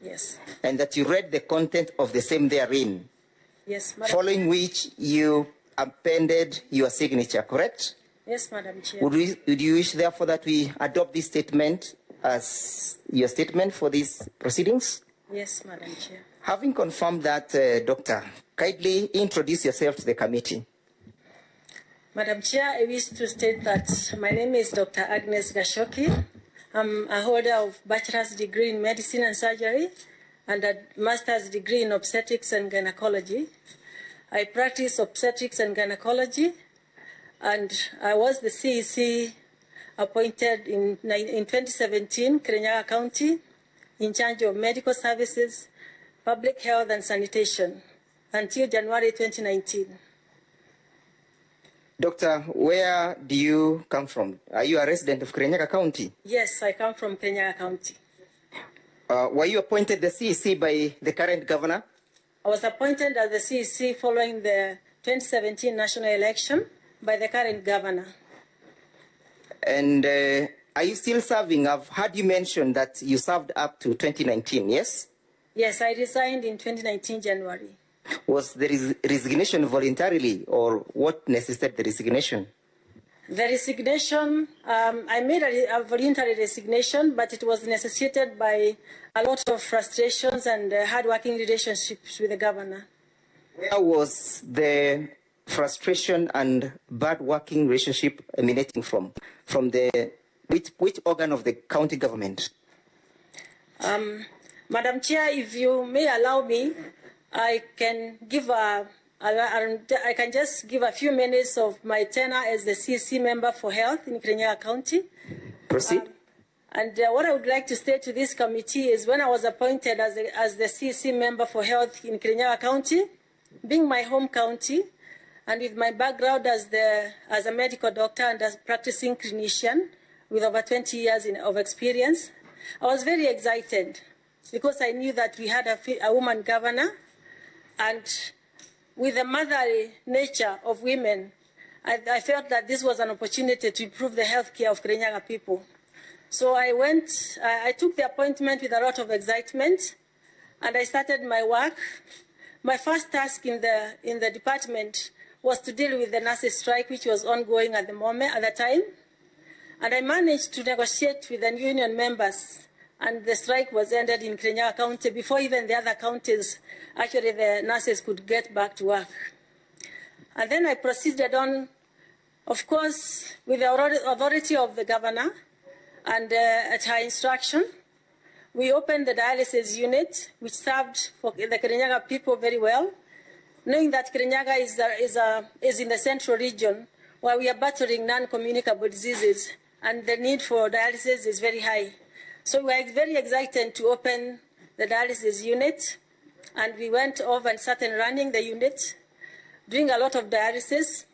S12: Yes.
S2: And that you read the content of the same therein.
S12: Yes, Madam.
S2: Following which you appended your signature, correct?
S12: Yes, Madam Chair.
S2: Would you wish, therefore, that we adopt this statement as your statement for these proceedings?
S12: Yes, Madam Chair.
S2: Having confirmed that, Doctor, kindly introduce yourself to the committee.
S12: Madam Chair, I wish to state that my name is Dr. Agnes Gashoki. I'm a holder of bachelor's degree in medicine and surgery and a master's degree in obstetrics and gynecology. I practice obstetrics and gynecology, and I was the CEC appointed in 2017, Kirinyaga County, in charge of medical services, public health, and sanitation. until January 2019.
S2: Doctor, where do you come from? Are you a resident of Kirinyaga County?
S12: Yes, I come from Kirinyaga County.
S2: Were you appointed the CEC by the current governor?
S12: I was appointed as the CEC following the 2017 national election by the current governor.
S2: And are you still serving? I've heard you mention that you served up to 2019, yes?
S12: Yes, I resigned in 2019 January.
S2: Was the resignation voluntarily, or what necessitated the resignation?
S12: The resignation, I made a voluntary resignation, but it was necessitated by a lot of frustrations and hard-working relationships with the governor.
S2: Where was the frustration and bad working relationship emanating from? From the which organ of the county government?
S12: Madam Chair, if you may allow me, I can just give a few minutes of my tenure as the CEC member for health in Kirinyaga County.
S2: Proceed.
S12: What I would like to state to this committee is when I was appointed as the CEC member for health in Kirinyaga County, being my home county, and with my background as a medical doctor and as a practicing clinician with over 20 years of experience, I was very excited because I knew that we had a woman governor, and with the motherly nature of women, I felt that this was an opportunity to improve the health care of Kirinyaga people. So I took the appointment with a lot of excitement, and I started my work. My first task in the department was to deal with the nurses' strike, which was ongoing at the time. And I managed to negotiate with the union members, and the strike was ended in Kirinyaga County before even the other counties, actually the nurses could get back to work. And then I proceeded on, of course, with the authority of the governor, and at her instruction, we opened the dialysis unit, which served for the Kirinyaga people very well, knowing that Kirinyaga is in the central region where we are battling non-communicable diseases, and the need for dialysis is very high. So we are very excited to open the dialysis unit, and we went over and started running the unit, doing a lot of dialysis.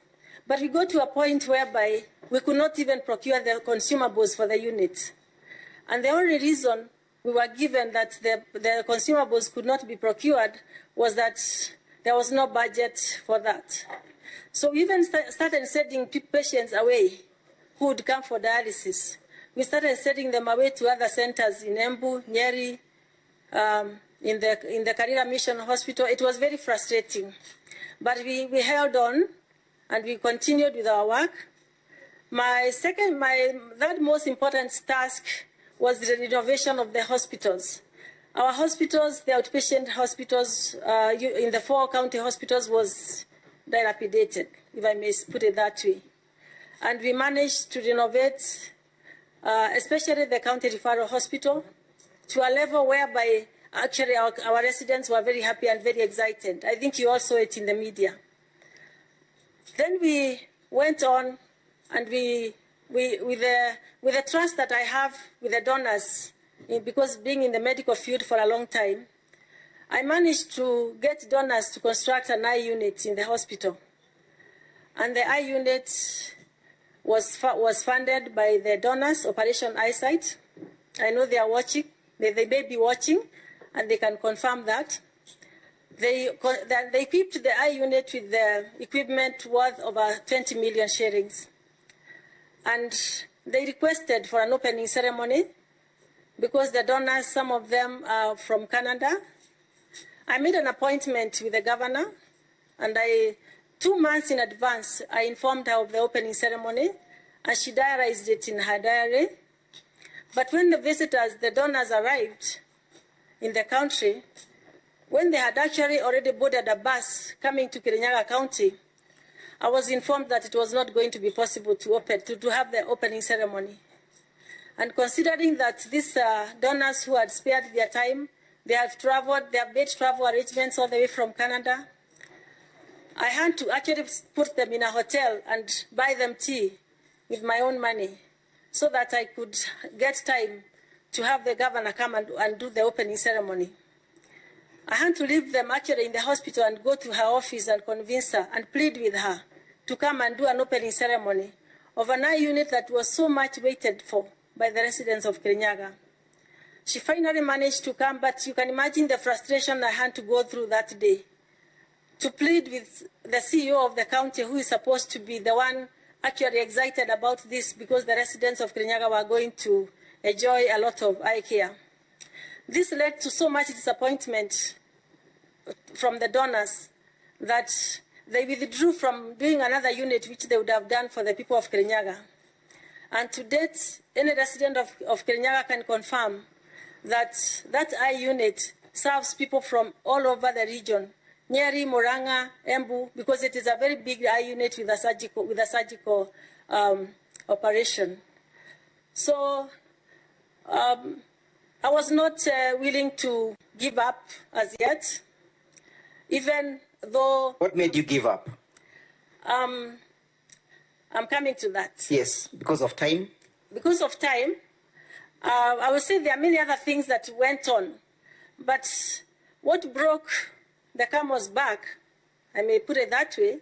S12: But we got to a point whereby we could not even procure the consumables for the unit. And the only reason we were given that the consumables could not be procured was that there was no budget for that. So we even started sending patients away who would come for dialysis. We started sending them away to other centers in Embu, Nyeri, in the Karira Mission Hospital. It was very frustrating. But we held on, and we continued with our work. My third most important task was the renovation of the hospitals. Our hospitals, the outpatient hospitals in the 4 county hospitals was dilapidated, if I may put it that way. And we managed to renovate, especially the county referral hospital, to a level whereby actually our residents were very happy and very excited. I think you all saw it in the media. Then we went on, and with the trust that I have with the donors, because being in the medical field for a long time, I managed to get donors to construct an eye unit in the hospital. And the eye unit was funded by the donors, Operation Eyesight. I know they are watching, they may be watching, and they can confirm that. They equipped the eye unit with the equipment worth over 20 million shillings. And they requested for an opening ceremony because the donors, some of them are from Canada. I made an appointment with the governor, and 2 months in advance, I informed her of the opening ceremony, and she diarized it in her diary. But when the visitors, the donors, arrived in the country, when they had actually already boarded a bus coming to Kirinyaga County, I was informed that it was not going to be possible to have the opening ceremony. And considering that these donors who had spared their time, they have traveled, they have made travel arrangements all the way from Canada, I had to actually put them in a hotel and buy them tea with my own money so that I could get time to have the governor come and do the opening ceremony. I had to leave them actually in the hospital and go to her office and convince her and plead with her to come and do an opening ceremony of an eye unit that was so much waited for by the residents of Kirinyaga. She finally managed to come, but you can imagine the frustration I had to go through that day to plead with the CEO of the county, who is supposed to be the one actually excited about this because the residents of Kirinyaga were going to enjoy a lot of eye care. This led to so much disappointment from the donors that they withdrew from doing another unit which they would have done for the people of Kirinyaga. And to date, any resident of Kirinyaga can confirm that that eye unit serves people from all over the region, Nyeri, Murang'a, Embu, because it is a very big eye unit with a surgical operation. So I was not willing to give up as yet, even though...
S2: What made you give up?
S12: I'm coming to that.
S2: Yes, because of time?
S12: Because of time. I would say there are many other things that went on. But what broke the camel's back, I may put it that way,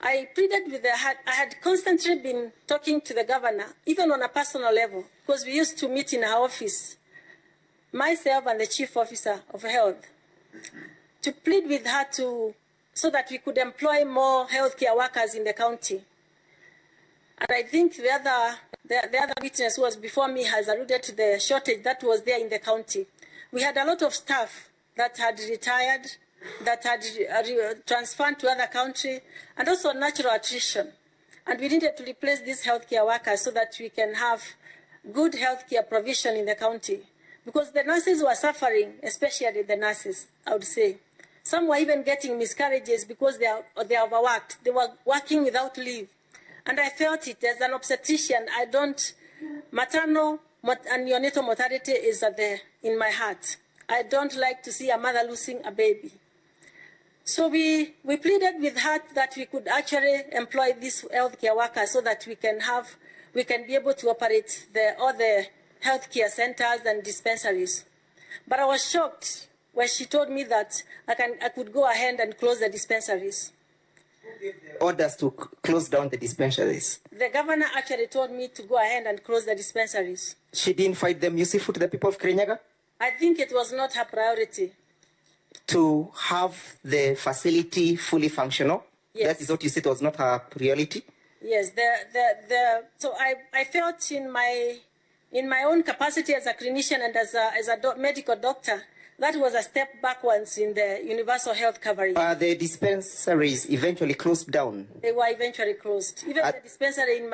S12: I pleaded with I had constantly been talking to the governor, even on a personal level, because we used to meet in her office, myself and the chief officer of health, to plead with her so that we could employ more healthcare workers in the county. And I think the other witness who was before me has alluded to the shortage that was there in the county. We had a lot of staff that had retired, that had transferred to other country, and also natural attrition. And we needed to replace these healthcare workers so that we can have good healthcare provision in the county. Because the nurses were suffering, especially the nurses, I would say. Some were even getting miscarriages because they are overworked. They were working without leave. And I felt it as an obstetrician. Maternal and neonatal mortality is in my heart. I don't like to see a mother losing a baby. So we pleaded with her that we could actually employ these healthcare workers so that we can be able to operate all the healthcare centers and dispensaries. But I was shocked when she told me that I could go ahead and close the dispensaries.
S2: Orders to close down the dispensaries.
S12: The governor actually told me to go ahead and close the dispensaries.
S2: She didn't find them useful to the people of Kirinyaga?
S12: I think it was not her priority.
S2: To have the facility fully functional? Yes. That is what you said was not her priority?
S12: Yes. So I felt in my own capacity as a clinician and as a medical doctor, that was a step backwards in the universal health coverage.
S2: The dispensaries eventually closed down?
S12: They were eventually closed. Even the dispensary in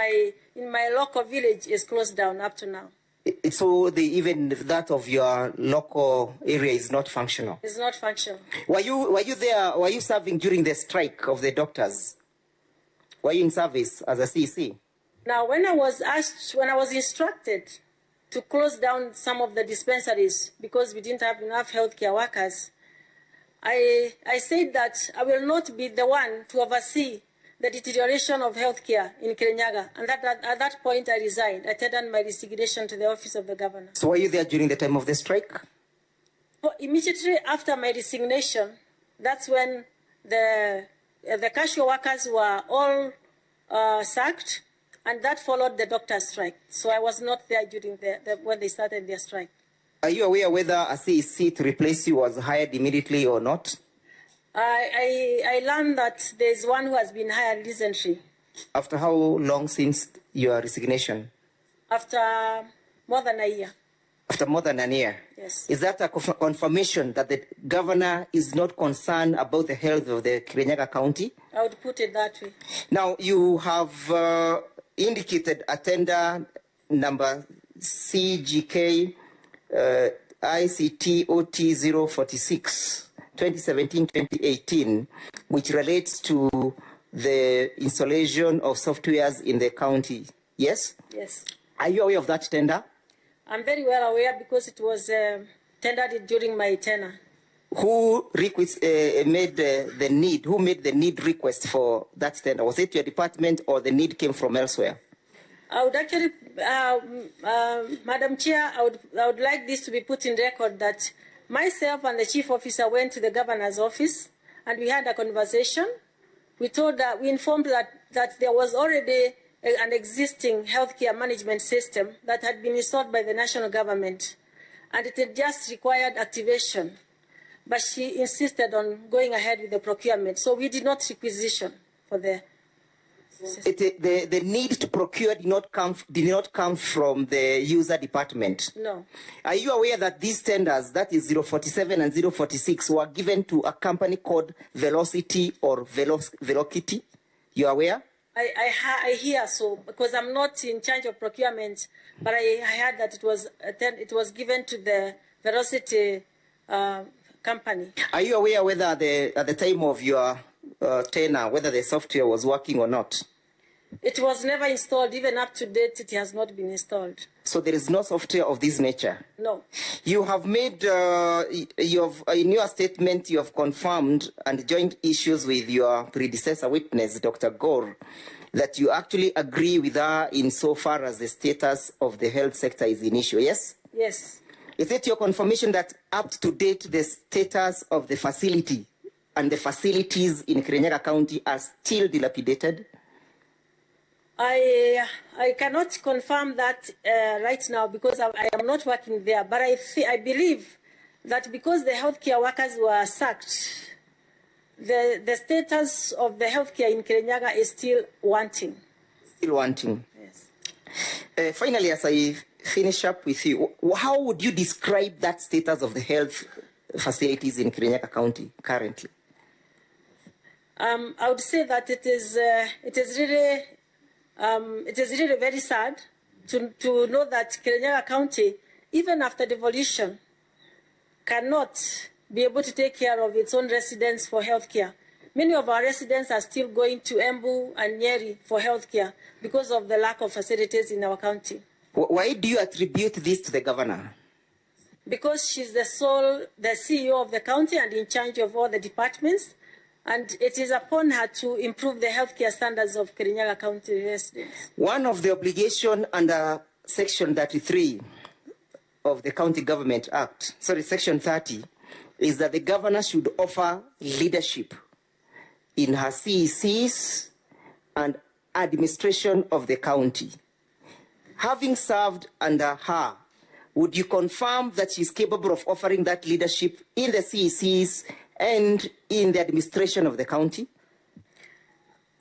S12: my local village is closed down up to now.
S2: So even that of your local area is not functional?
S12: It's not functional.
S2: Were you there? Were you serving during the strike of the doctors? Were you in service as a CEC?
S12: Now, when I was instructed to close down some of the dispensaries because we didn't have enough healthcare workers, I said that I will not be the one to oversee the deterioration of healthcare in Kirinyaga. And at that point, I resigned. I tendered my resignation to the office of the governor.
S2: So were you there during the time of the strike?
S12: Well, immediately after my resignation, that's when the casual workers were all sacked, and that followed the doctor's strike. So I was not there during when they started their strike.
S2: Are you aware whether a CEC to replace you was hired immediately or not?
S12: I learned that there's one who has been hired recently.
S2: After how long since your resignation?
S12: After more than a year.
S2: After more than a year?
S12: Yes.
S2: Is that a confirmation that the governor is not concerned about the health of the Kirinyaga County?
S12: I would put it that way.
S2: Now, you have indicated a tender number CGK ICT OT 046. 2017-2018, which relates to the installation of softwares in the county. Yes?
S12: Yes.
S2: Are you aware of that tender?
S12: I'm very well aware because it was tendered during my tenure.
S2: Who made the need request for that tender? Was it your department or the need came from elsewhere?
S12: I would actually, Madam Chair, I would like this to be put in record that Myself and the chief officer went to the governor's office and we had a conversation. We informed that there was already an existing healthcare management system that had been installed by the national government, and it had just required activation. But she insisted on going ahead with the procurement, so we did not requisition for the
S2: need to procure did not come from the user department.
S12: No.
S2: Are you aware that these tenders, that is 047 and 046, were given to a company called Velocity or Velocity? You are aware?
S12: I hear so, because I'm not in charge of procurement, but I heard that it was given to the Velocity company. Are
S2: you aware whether at the time of your tenure, whether the software was working or not?
S12: It was never installed. Even up to date, it has not been installed.
S2: So there is no software of this nature?
S12: No.
S2: You have made, in your statement, you have confirmed and joined issues with your predecessor witness, Dr. Gore, that you actually agree with her insofar as the status of the health sector is an issue, yes?
S12: Yes.
S2: Is it your confirmation that up to date the status of the facility and the facilities in Kirinyaga County are still dilapidated?
S12: I cannot confirm that right now because I am not working there, but I believe that because the healthcare workers were sacked, the status of the healthcare in Kirinyaga is still wanting.
S2: Still wanting.
S12: Yes.
S2: Finally, as I finish up with you, how would you describe that status of the health facilities in Kirinyaga County currently?
S12: I would say that it is really very sad to know that Kirinyaga County, even after devolution, cannot be able to take care of its own residents for healthcare. Many of our residents are still going to Embu and Nyeri for healthcare because of the lack of facilities in our county.
S2: Why do you attribute this to the governor?
S12: Because she's the CEO of the county and in charge of all the departments. And it is upon her to improve the healthcare standards of Kirinyaga County residents.
S2: One of the obligations under Section 33 of the County Government Act, Section 30, is that the governor should offer leadership in her CECs and administration of the county. Having served under her, would you confirm that she's capable of offering that leadership in the CECs and in the administration of the county?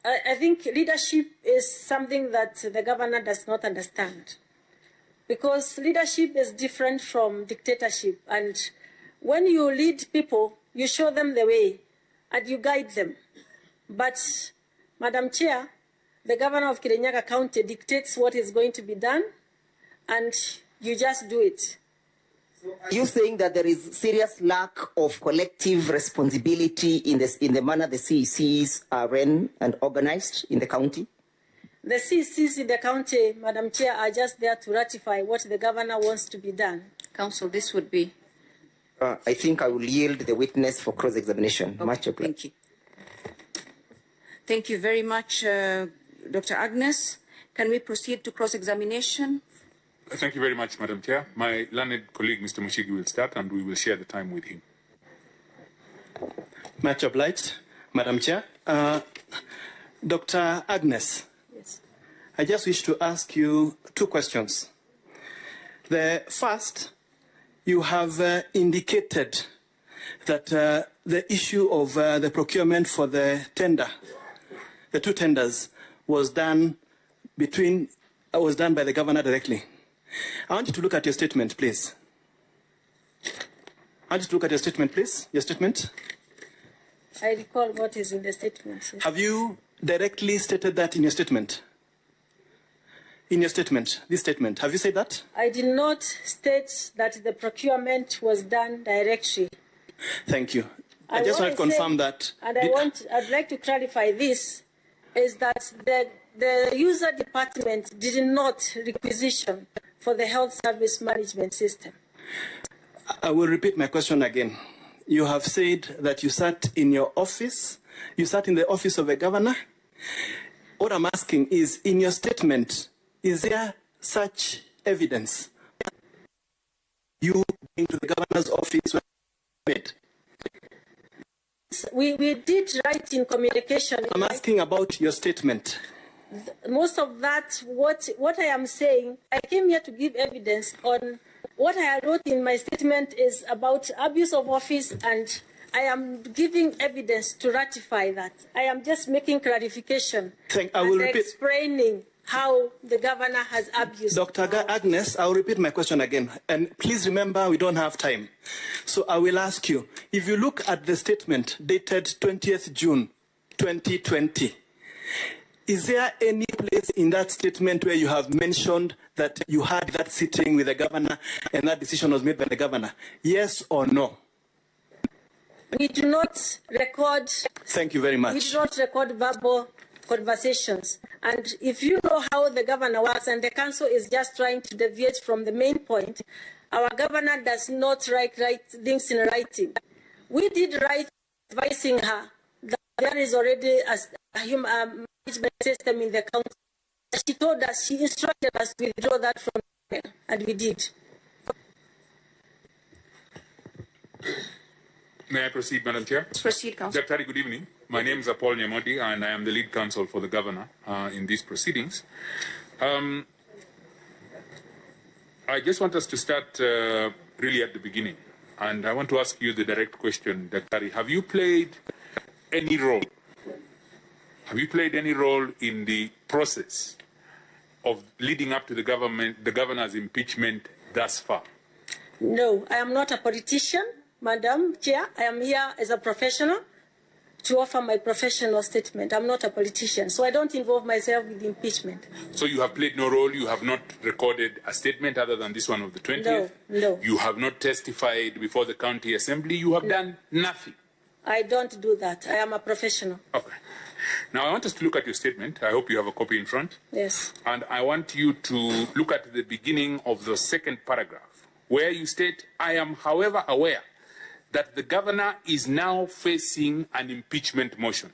S12: I think leadership is something that the governor does not understand, because leadership is different from dictatorship. And when you lead people, you show them the way and you guide them. But, Madam Chair, the governor of Kirinyaga County dictates what is going to be done, and you just do it.
S2: Are you saying that there is serious lack of collective responsibility in the manner the CECs are run and organized in the county?
S12: The CECs in the county, Madam Chair, are just there to ratify what the governor wants to be done.
S4: Council, this would be...
S2: I think I will yield the witness for cross-examination.
S4: Okay,
S2: much obliged.
S4: Thank you. Thank you very much, Dr. Agnes. Can we proceed to cross-examination?
S3: Thank you very much, Madam Chair. My learned colleague, Mr. Mushigi, will start and we will share the time with him.
S8: Much obliged, Madam Chair. Dr. Agnes,
S12: yes.
S8: I just wish to ask you two questions. The first, you have indicated that the issue of the procurement for the tender, the two tenders, was done by the governor directly. I want you to look at your statement, please. I want you to look at your statement, please. Your statement.
S12: I recall what is in the statement. Yes.
S8: Have you directly stated that in your statement? In your statement, this statement, have you said that?
S12: I did not state that the procurement was done directly.
S8: Thank you. I just want to confirm that.
S12: And I'd like to clarify this, is that the user department did not requisition for the health service management system.
S8: I will repeat my question again. You have said that you sat in your office, you sat in the office of the governor. What I'm asking is, in your statement, is there such evidence? You going to the governor's office made?
S12: We did write in communication.
S8: I'm asking about your statement.
S12: Most of that, what I am saying, I came here to give evidence on what I wrote in my statement is about abuse of office, and I am giving evidence to ratify that. I am just making clarification explaining how the governor has abused.
S8: Dr. Agnes, I'll repeat my question again. And please remember, we don't have time. So I will ask you, if you look at the statement dated 20th June 2020, is there any place in that statement where you have mentioned that you had that sitting with the governor and that decision was made by the governor? Yes or no?
S12: We do not record.
S8: Thank you very much.
S12: We do not record verbal conversations. And if you know how the governor works, and the council is just trying to deviate from the main point, our governor does not write things in writing. We did write advising her that there is already a human management system in the county. She told us, she instructed us to withdraw that from there, and we did.
S3: May I proceed, Madam Chair?
S4: Proceed, Council.
S3: Dr. Good evening. My name is Paul Nyamodi, and I am the lead counsel for the governor in these proceedings. I just want us to start really at the beginning. And I want to ask you the direct question, Dr. Have you played any role? Have you played any role in the process of leading up to the governor's impeachment thus far?
S12: No, I am not a politician, Madam Chair. I am here as a professional to offer my professional statement. I'm not a politician, so I don't involve myself with impeachment.
S3: So you have played no role? You have not recorded a statement other than this one of the 20th?
S12: No.
S3: You have not testified before the county assembly? You have done nothing?
S12: I don't do that. I am a professional.
S3: Okay. Now, I want us to look at your statement. I hope you have a copy in front.
S12: Yes.
S3: And I want you to look at the beginning of the second paragraph, where you state, I am, however, aware that the governor is now facing an impeachment motion.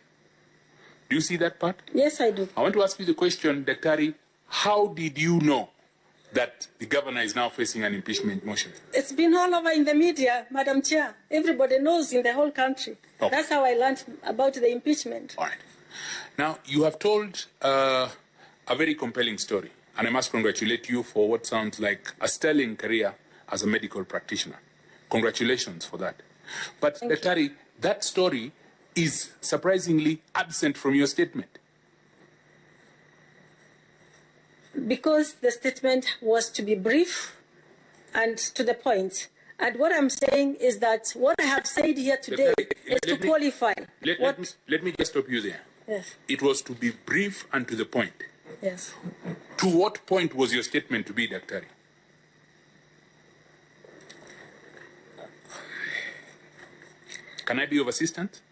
S3: Do you see that part?
S12: Yes, I do.
S3: I want to ask you the question, Daktari, how did you know that the governor is now facing an impeachment motion?
S12: It's been all over in the media, Madam Chair. Everybody knows in the whole country. Okay. That's how I learned about the impeachment.
S3: All right. Now, you have told a very compelling story, and I must congratulate you for what sounds like a sterling career as a medical practitioner. Congratulations for that. But, Daktari, that story is surprisingly absent from your statement.
S12: Because the statement was to be brief and to the point. And what I'm saying is that what I have said here today is to qualify.
S3: Let me just stop you there.
S12: Yes.
S3: It was to be brief and to the point.
S12: Yes.
S3: To what point was your statement to be, Daktari? Can I be of assistance?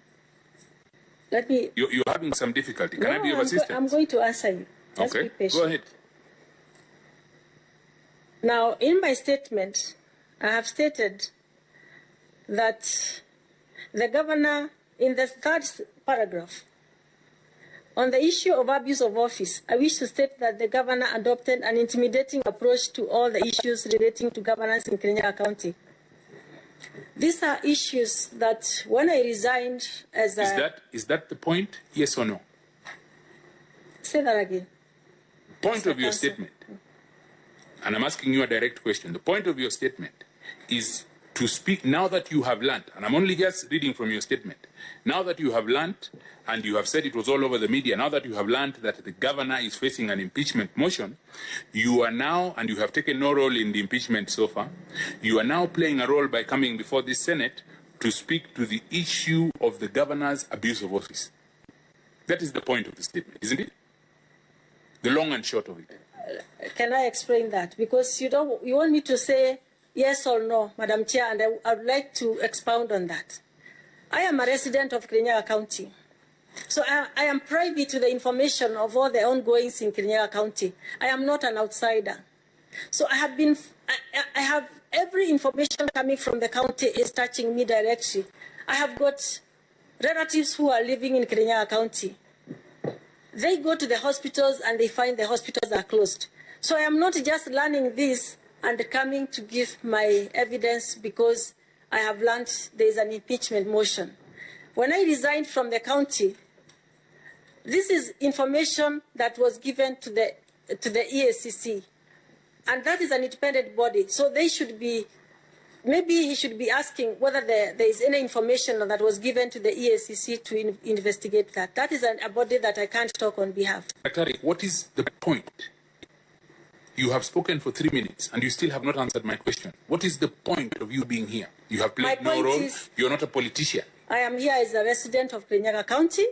S12: Let me...
S3: You're having some difficulty. Can I be of assistance?
S12: I'm going to answer you. Just
S3: okay,
S12: be patient.
S3: go ahead.
S12: Now, in my statement, I have stated that the governor, in the third paragraph, on the issue of abuse of office, I wish to state that the governor adopted an intimidating approach to all the issues relating to governance in Kirinyaga County. These are issues that when I resigned as a...
S3: Is that the point, yes or no?
S12: Say that again.
S3: Point of your statement, and I'm asking you a direct question. The point of your statement is to speak now that you have learned, and I'm only just reading from your statement. Now that you have learned, and you have said it was all over the media, now that you have learned that the governor is facing an impeachment motion, you are now, and you have taken no role in the impeachment so far, you are now playing a role by coming before this Senate to speak to the issue of the governor's abuse of office. That is the point of the statement, isn't it? The long and short of it.
S12: Can I explain that? Because you want me to say yes or no, Madam Chair, and I would like to expound on that. I am a resident of Kirinyaga County. So I am privy to the information of all the ongoings in Kirinyaga County. I am not an outsider. So I have every information coming from the county is touching me directly. I have got relatives who are living in Kirinyaga County. They go to the hospitals and they find the hospitals are closed. So I am not just learning this and coming to give my evidence because I have learned there is an impeachment motion. When I resigned from the county, this is information that was given to the EACC, and that is an independent body. So they should be, maybe he should be asking whether there is any information that was given to the EACC to investigate that. That is a body that I can't talk on behalf.
S3: Daktari, what is the point? You have spoken for 3 minutes and you still have not answered my question. What is the point of you being here? You have played no role. You're not a politician.
S12: I am here as a resident of Kirinyaga County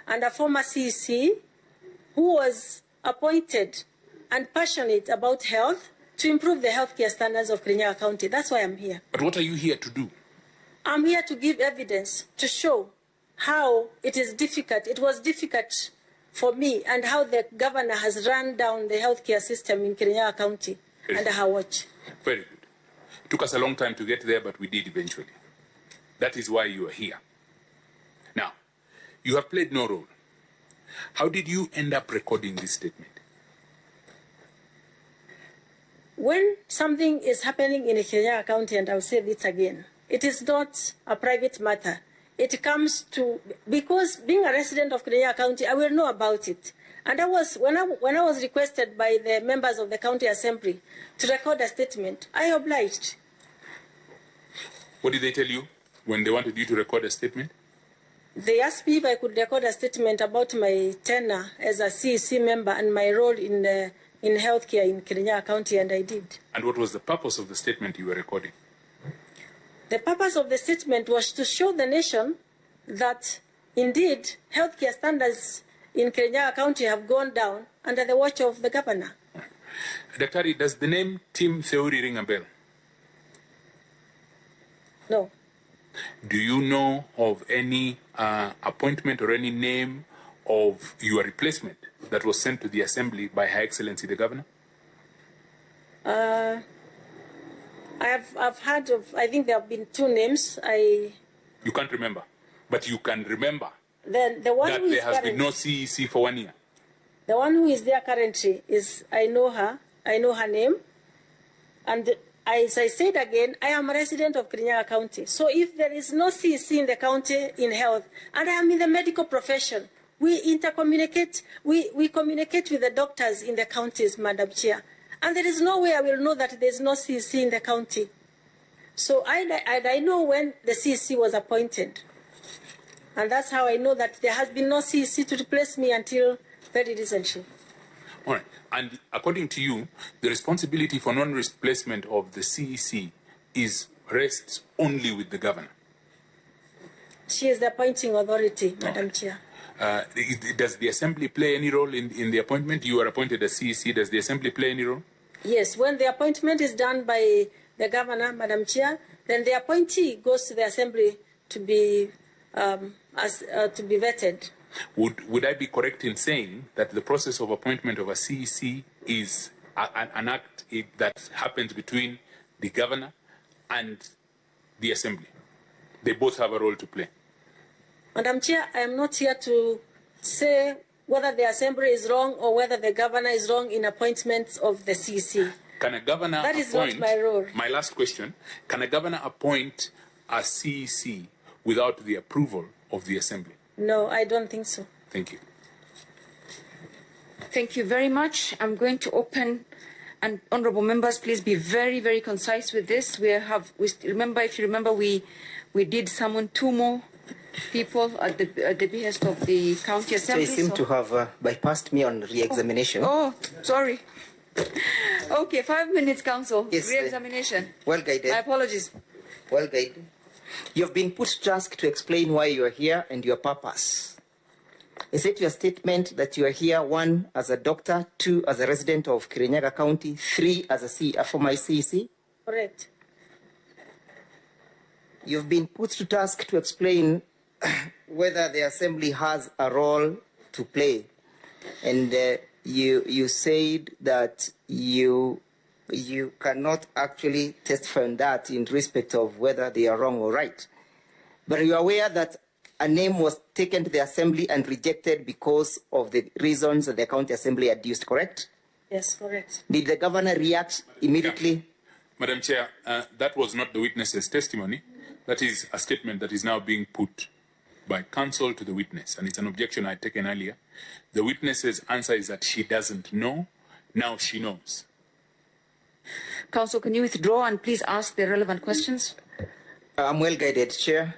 S12: and a former CEC who was appointed and passionate about health to improve the healthcare standards of Kirinyaga County. That's why I'm here.
S3: But what are you here to do?
S12: I'm here to give evidence to show how it is difficult. It was difficult for me and how the governor has run down the healthcare system in Kirinyaga County under her watch.
S3: Very good. It took us a long time to get there, but we did eventually. That is why you are here. Now, you have played no role. How did you end up recording this statement?
S12: When something is happening in Kirinyaga County, and I'll say this again, it is not a private matter. It comes to, because being a resident of Kirinyaga County, I will know about it. And when I was requested by the members of the county assembly to record a statement, I obliged.
S3: What did they tell you when they wanted you to record a statement?
S12: They asked me if I could record a statement about my tenure as a CEC member and my role in healthcare in Kirinyaga County, and I did.
S3: And what was the purpose of the statement you were recording?
S12: The purpose of the statement was to show the nation that, indeed, healthcare standards in Kirinyaga County have gone down under the watch of the governor.
S3: Daktari, does the name Tim Theory ring a bell?
S12: No.
S3: Do you know of any appointment or any name of your replacement that was sent to the Assembly by Her Excellency the Governor?
S12: I've heard of, I think there have been 2 names.
S3: You can't remember, but you can remember
S12: the one
S3: that
S12: who
S3: there has been no CEC for 1 year.
S12: The one who is there currently is, I know her name, and as I said again, I am a resident of Kirinyaga County. So if there is no CEC in the county in health, and I am in the medical profession, we intercommunicate, we communicate with the doctors in the counties, Madam Chair. And there is no way I will know that there is no CEC in the county. So I know when the CEC was appointed. And that's how I know that there has been no CEC to replace me until very recently.
S3: All right. And according to you, the responsibility for non-replacement of the CEC rests only with the governor?
S12: She is the appointing authority, Madam Chair.
S3: Does the Assembly play any role in the appointment? You are appointed as CEC. Does the Assembly play any role?
S12: Yes. When the appointment is done by the governor, Madam Chair, then the appointee goes to the Assembly to be vetted.
S3: Would I be correct in saying that the process of appointment of a CEC is an act that happens between the governor and the Assembly? They both have a role to play.
S12: Madam Chair, I am not here to say whether the Assembly is wrong or whether the governor is wrong in appointments of the CEC.
S3: Can a governor
S12: That is not my role.
S3: My last question. Can a governor appoint a CEC without the approval of the Assembly?
S12: No, I don't think so.
S3: Thank you.
S4: Thank you very much. I'm going to open, and honourable members, please be very, very concise with this. If you remember, we did summon 2 more people at the behest of the county assembly.
S2: They seem to have bypassed me on re-examination.
S4: Oh, sorry. Okay, 5 minutes, council.
S2: Yes,
S4: re-examination.
S2: Well guided.
S4: My apologies.
S2: Well guided. You have been put to task to explain why you are here and your purpose. Is it your statement that you are here, 1, as a doctor, 2, as a resident of Kirinyaga County, 3, as a former CEC?
S12: Correct.
S2: You've been put to task to explain whether the Assembly has a role to play. And you said that you cannot actually testify on that in respect of whether they are wrong or right. But you are aware that a name was taken to the Assembly and rejected because of the reasons that the County Assembly adduced, correct?
S12: Yes, correct.
S2: Did the governor react immediately?
S3: Yeah. Madam Chair, that was not the witness's testimony. That is a statement that is now being put by counsel to the witness, and it's an objection I had taken earlier. The witness's answer is that she doesn't know. Now she knows.
S4: Counsel, can you withdraw and please ask the relevant questions?
S2: I'm well guided, Chair.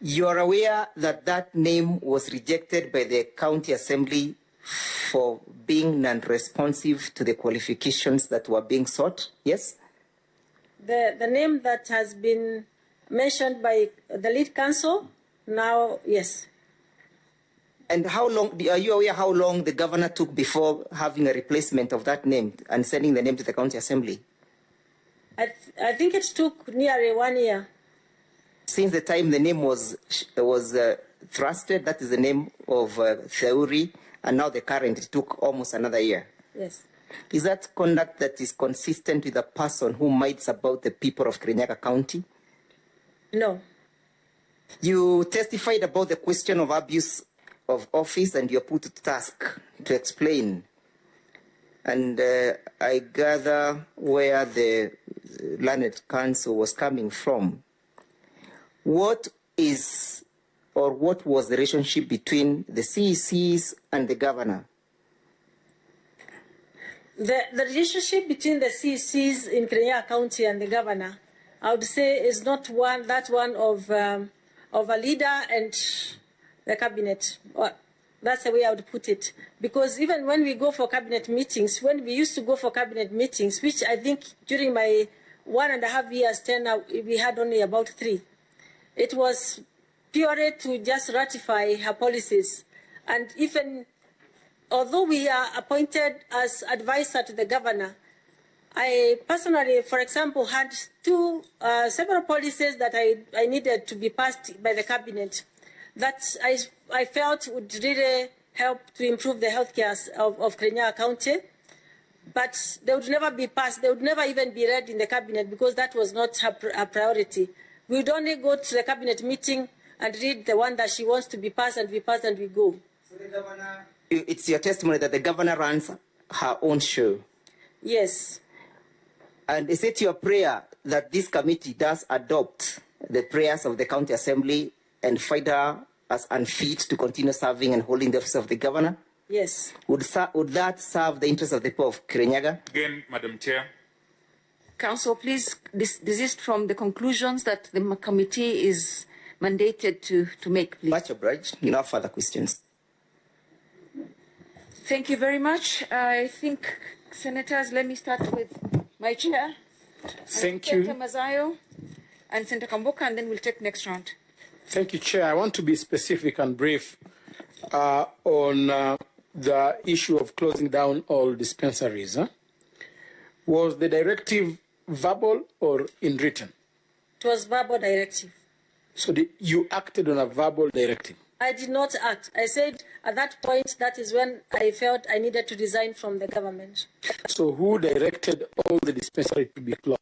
S2: You are aware that that name was rejected by the County Assembly for being non-responsive to the qualifications that were being sought, yes?
S12: The name that has been mentioned by the lead counsel, now, yes.
S2: And how long, are you aware how long the governor took before having a replacement of that name and sending the name to the County Assembly?
S12: I think it took nearly 1 year.
S2: Since the time the name was thrusted, that is the name of Theuri, and now the current, it took almost another year.
S12: Yes.
S2: Is that conduct that is consistent with a person who mites about the people of Kirinyaga County?
S12: No.
S2: You testified about the question of abuse of office and you're put to task to explain. And I gather where the learned counsel was coming from. What is or what was the relationship between the CECs and the governor?
S12: The relationship between the CECs in Kirinyaga County and the governor, I would say, is not one of a leader and the cabinet. That's the way I would put it. Because even when we go for cabinet meetings, when we used to go for cabinet meetings, which I think during my 1.5 years tenure, we had only about 3. It was purely to just ratify her policies. And even although we are appointed as advisor to the governor, I personally, for example, had several policies that I needed to be passed by the cabinet that I felt would really help to improve the healthcare of Kirinyaga County. But they would never be passed. They would never even be read in the cabinet because that was not her priority. We would only go to the cabinet meeting and read the one that she wants to be passed, and we pass and we go.
S2: So the governor, it's your testimony that the governor runs her own show?
S12: Yes.
S2: And is it your prayer that this committee does adopt the prayers of the County Assembly and find her as unfit to continue serving and holding the office of the governor?
S12: Yes.
S2: Would that serve the interests of the people of Kirinyaga?
S3: Again, Madam Chair.
S4: Counsel, please desist from the conclusions that the committee is mandated to make, please.
S2: Much obliged. No further questions.
S4: Thank you very much. I think, Senators, let me start with my chair.
S9: Thank you.
S4: Senator Mazayo and Senator Kamboka, and then we'll take next round.
S9: Thank you, Chair. I want to be specific and brief on the issue of closing down all dispensaries. Was the directive verbal or in written?
S12: It was verbal directive.
S9: So you acted on a verbal directive?
S12: I did not act. I said at that point, that is when I felt I needed to resign from the government.
S9: So who directed all the dispensaries to be closed?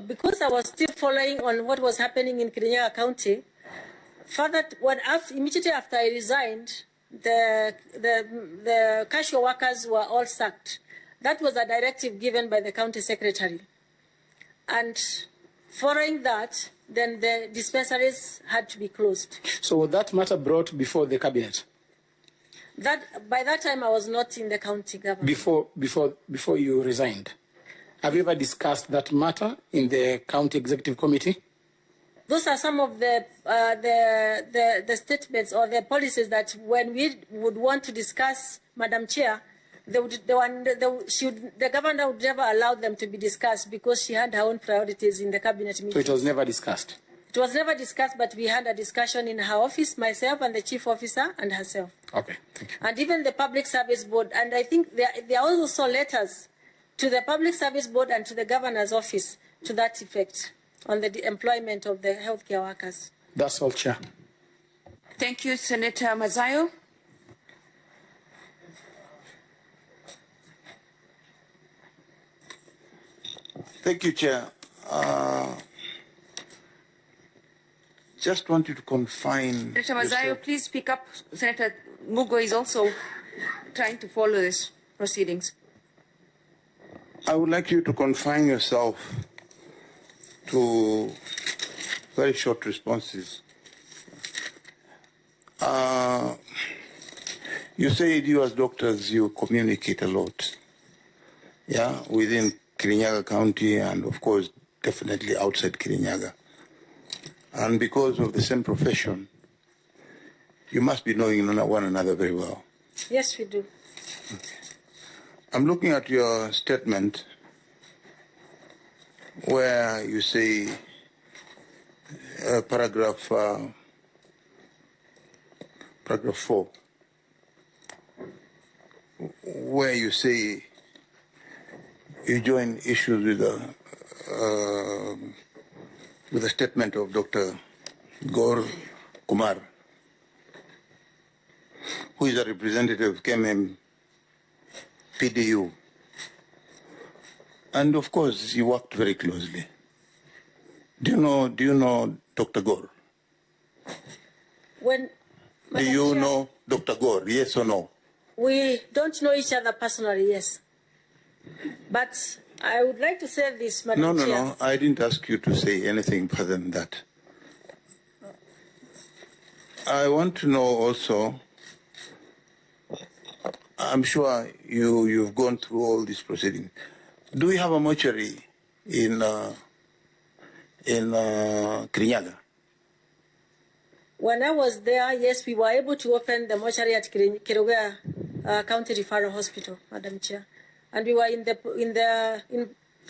S12: Because I was still following on what was happening in Kirinyaga County, immediately after I resigned, the cashier workers were all sacked. That was a directive given by the county secretary. And following that, then the dispensaries had to be closed.
S9: So that matter brought before the cabinet?
S12: By that time, I was not in the county government.
S9: Before you resigned? Have you ever discussed that matter in the county executive committee?
S12: Those are some of the statements or the policies that when we would want to discuss, Madam Chair, the governor would never allow them to be discussed because she had her own priorities in the cabinet meeting.
S9: So it was never discussed?
S12: It was never discussed, but we had a discussion in her office, myself and the chief officer and herself.
S9: Okay, thank you.
S12: And even the public service board. And I think there are also letters to the public service board and to the governor's office to that effect on the employment of the healthcare workers.
S9: That's all, Chair.
S4: Thank you, Senator Mazayo.
S13: Thank you, Chair. Just want you to confine...
S4: Senator Mazayo, please speak up. Senator Mugo is also trying to follow these proceedings.
S13: I would like you to confine yourself to very short responses. You said you as doctors, you communicate a lot, yeah, within Kirinyaga County and, of course, definitely outside Kirinyaga. And because of the same profession, you must be knowing one another very well.
S12: Yes, we do.
S13: Okay. I'm looking at your statement where you say, paragraph 4, where you say you join issues with the statement of Dr. Gaur Kumar, who is a representative of KMM PDU. And of course, you worked very closely. Do you know Dr. Gaur? Do you know Dr. Gaur, yes or no?
S12: We don't know each other personally, yes. But I would like to say this, Madam Chair.
S13: No, I didn't ask you to say anything further than that. I want to know also, I'm sure you've gone through all these proceedings. Do we have a mortuary in Kirinyaga?
S12: When I was there, yes, we were able to open the mortuary at Kerugoya County Referral Hospital, Madam Chair, and we were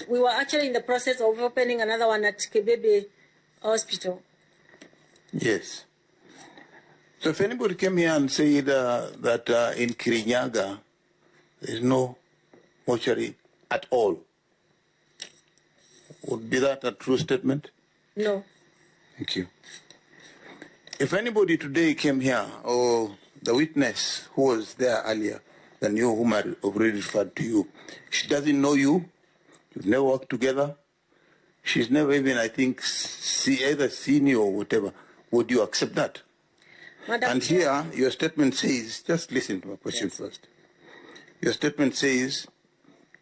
S12: we were actually in the process of opening another one at Kebebe Hospital.
S13: Yes. So if anybody came here and said that in Kirinyaga there is no mortuary at all, would be that a true statement?
S12: No.
S13: Thank you. If anybody today came here, or the witness who was there earlier than you, whom I already referred to you, she doesn't know you, you've never worked together, she's never even, I think, either seen you or whatever, would you accept that?
S12: Madam
S13: And
S12: Chair.
S13: here, your statement says, just listen to my question first. Your statement says,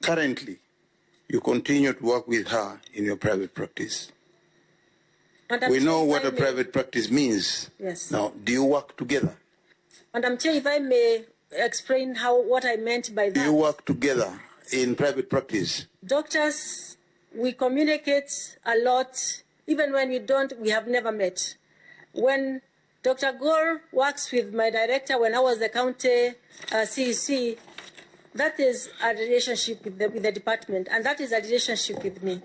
S13: currently, you continue to work with her in your private practice.
S12: Madam
S13: We
S12: Chair,
S13: know
S12: if
S13: what
S12: I
S13: a
S12: may-
S13: private practice means.
S12: Yes.
S13: Now, do you work together?
S12: Madam Chair, if I may explain what I meant by
S13: Do you
S12: that.
S13: work together in private practice?
S12: Doctors, we communicate a lot. Even when we don't, we have never met. When Dr. Gaur works with my director when I was the county CEC, that is a relationship with the department, and that is a relationship with me.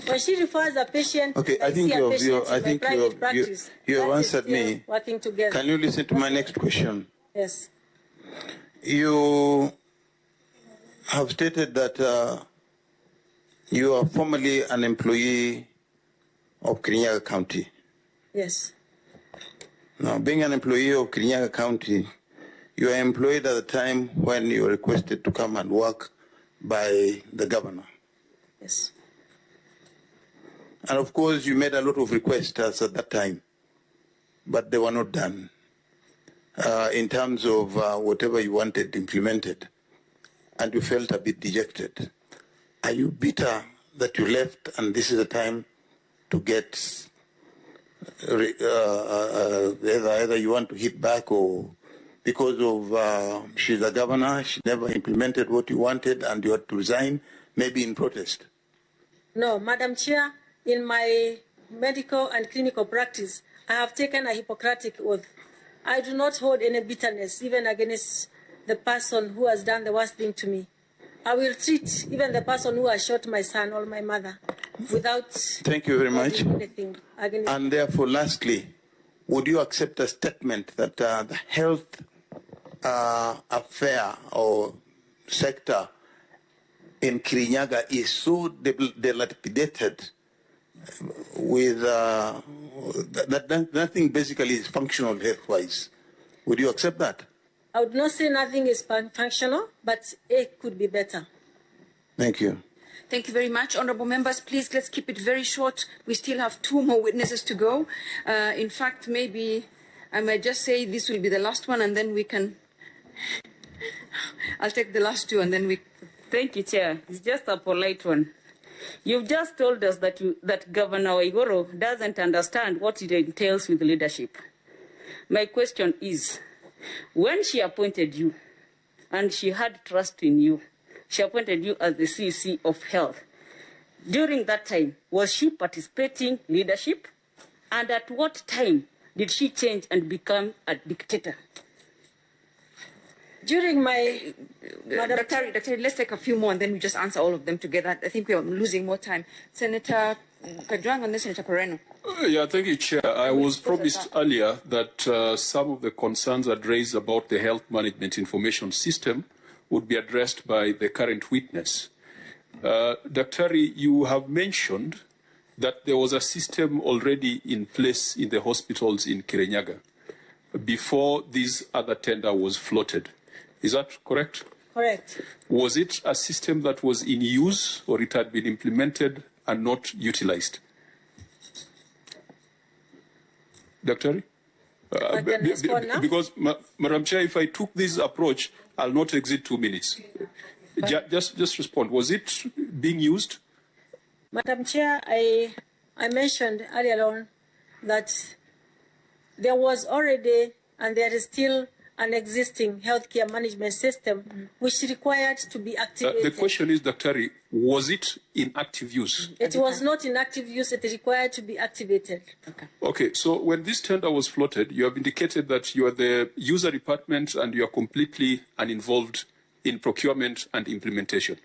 S12: When she refers a patient,
S13: Okay, I think
S12: see a patient in my private
S13: you
S12: practice,
S13: have
S12: that is
S13: answered
S12: still
S13: me.
S12: Working together.
S13: Can you listen to my next question?
S12: Yes.
S13: You have stated that you are formerly an employee of Kirinyaga County.
S12: Yes.
S13: Now, being an employee of Kirinyaga County, you are employed at the time when you were requested to come and work by the governor.
S12: Yes.
S13: And of course, you made a lot of requests at that time, but they were not done in terms of whatever you wanted implemented, and you felt a bit dejected. Are you bitter that you left and this is the time to get either you want to hit back, or because of she's a governor, she never implemented what you wanted and you had to resign, maybe in protest?
S12: No, Madam Chair, in my medical and clinical practice, I have taken a Hippocratic oath. I do not hold any bitterness, even against the person who has done the worst thing to me. I will treat even the person who has shot my son or my mother without
S13: Thank you very much.
S12: anything against.
S13: And therefore, lastly, would you accept a statement that the health affair or sector in Kirinyaga is so dilapidated with that nothing basically is functional health-wise? Would you accept that?
S12: I would not say nothing is functional, but it could be better.
S13: Thank you.
S4: Thank you very much. Honourable members, please, let's keep it very short. We still have 2 more witnesses to go. In fact, maybe I might just say this will be the last one, and then we can... I'll take the last 2, and then we...
S10: Thank you, Chair. It's just a polite one. You've just told us that Governor Waiguru doesn't understand what it entails with leadership. My question is, when she appointed you, and she had trust in you, she appointed you as the CC of Health. During that time, was she participating leadership? And at what time did she change and become a dictator?
S12: During my...
S4: Dr. let's take a few more and then we just answer all of them together. I think we are losing more time. Senator Kajwang and then Senator Pereno.
S14: Yeah, thank you, Chair. I was promised earlier that some of the concerns I'd raised about the health management information system would be addressed by the current witness. Dr. You have mentioned that there was a system already in place in the hospitals in Kirinyaga before this other tender was floated. Is that correct?
S12: Correct.
S14: Was it a system that was in use or it had been implemented and not utilized? Dr. Because, Madam Chair, if I took this approach, I'll not exceed 2 minutes. Just respond. Was it being used?
S12: Madam Chair, I mentioned earlier on that there was already and there is still an existing healthcare management system which required to be activated.
S14: The question is, Dr. Was it in active use?
S12: It was not in active use. It required to be activated.
S14: Okay, so when this tender was floated, you have indicated that you are the user department and you are completely uninvolved in procurement and implementation.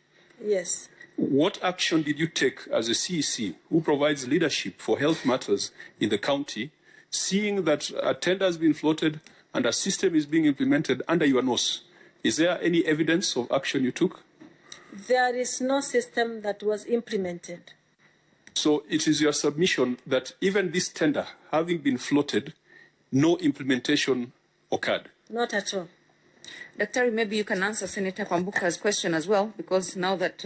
S12: Yes.
S14: What action did you take as a CEC who provides leadership for health matters in the county, seeing that a tender has been floated and a system is being implemented under your nose? Is there any evidence of action you took?
S12: There is no system that was implemented.
S14: So it is your submission that even this tender, having been floated, no implementation occurred?
S12: Not at all.
S4: Dr. maybe you can answer Senator Kwambuka's question as well, because now that...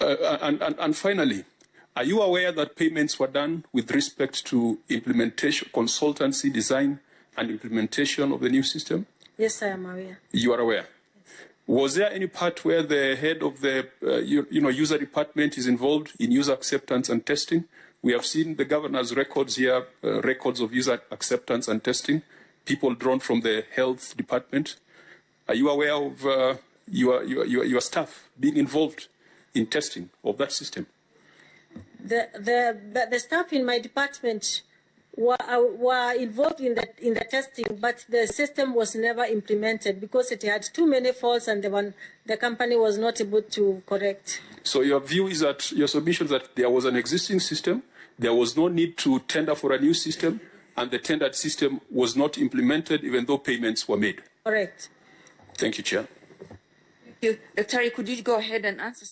S14: And finally, are you aware that payments were done with respect to implementation, consultancy, design, and implementation of the new system?
S12: Yes, I am aware.
S14: You are aware? Yes. Was there any part where the head of the user department is involved in user acceptance and testing? We have seen the governor's records here, records of user acceptance and testing, people drawn from the health department. Are you aware of your staff being involved in testing of that system?
S12: The staff in my department were involved in the testing, but the system was never implemented because it had too many faults and the company was not able to correct.
S14: So your view is that, your submission is that there was an existing system, there was no need to tender for a new system, and the tendered system was not implemented even though payments were made?
S12: Correct.
S14: Thank you, Chair.
S4: Thank you. Dr. could you go ahead and answer?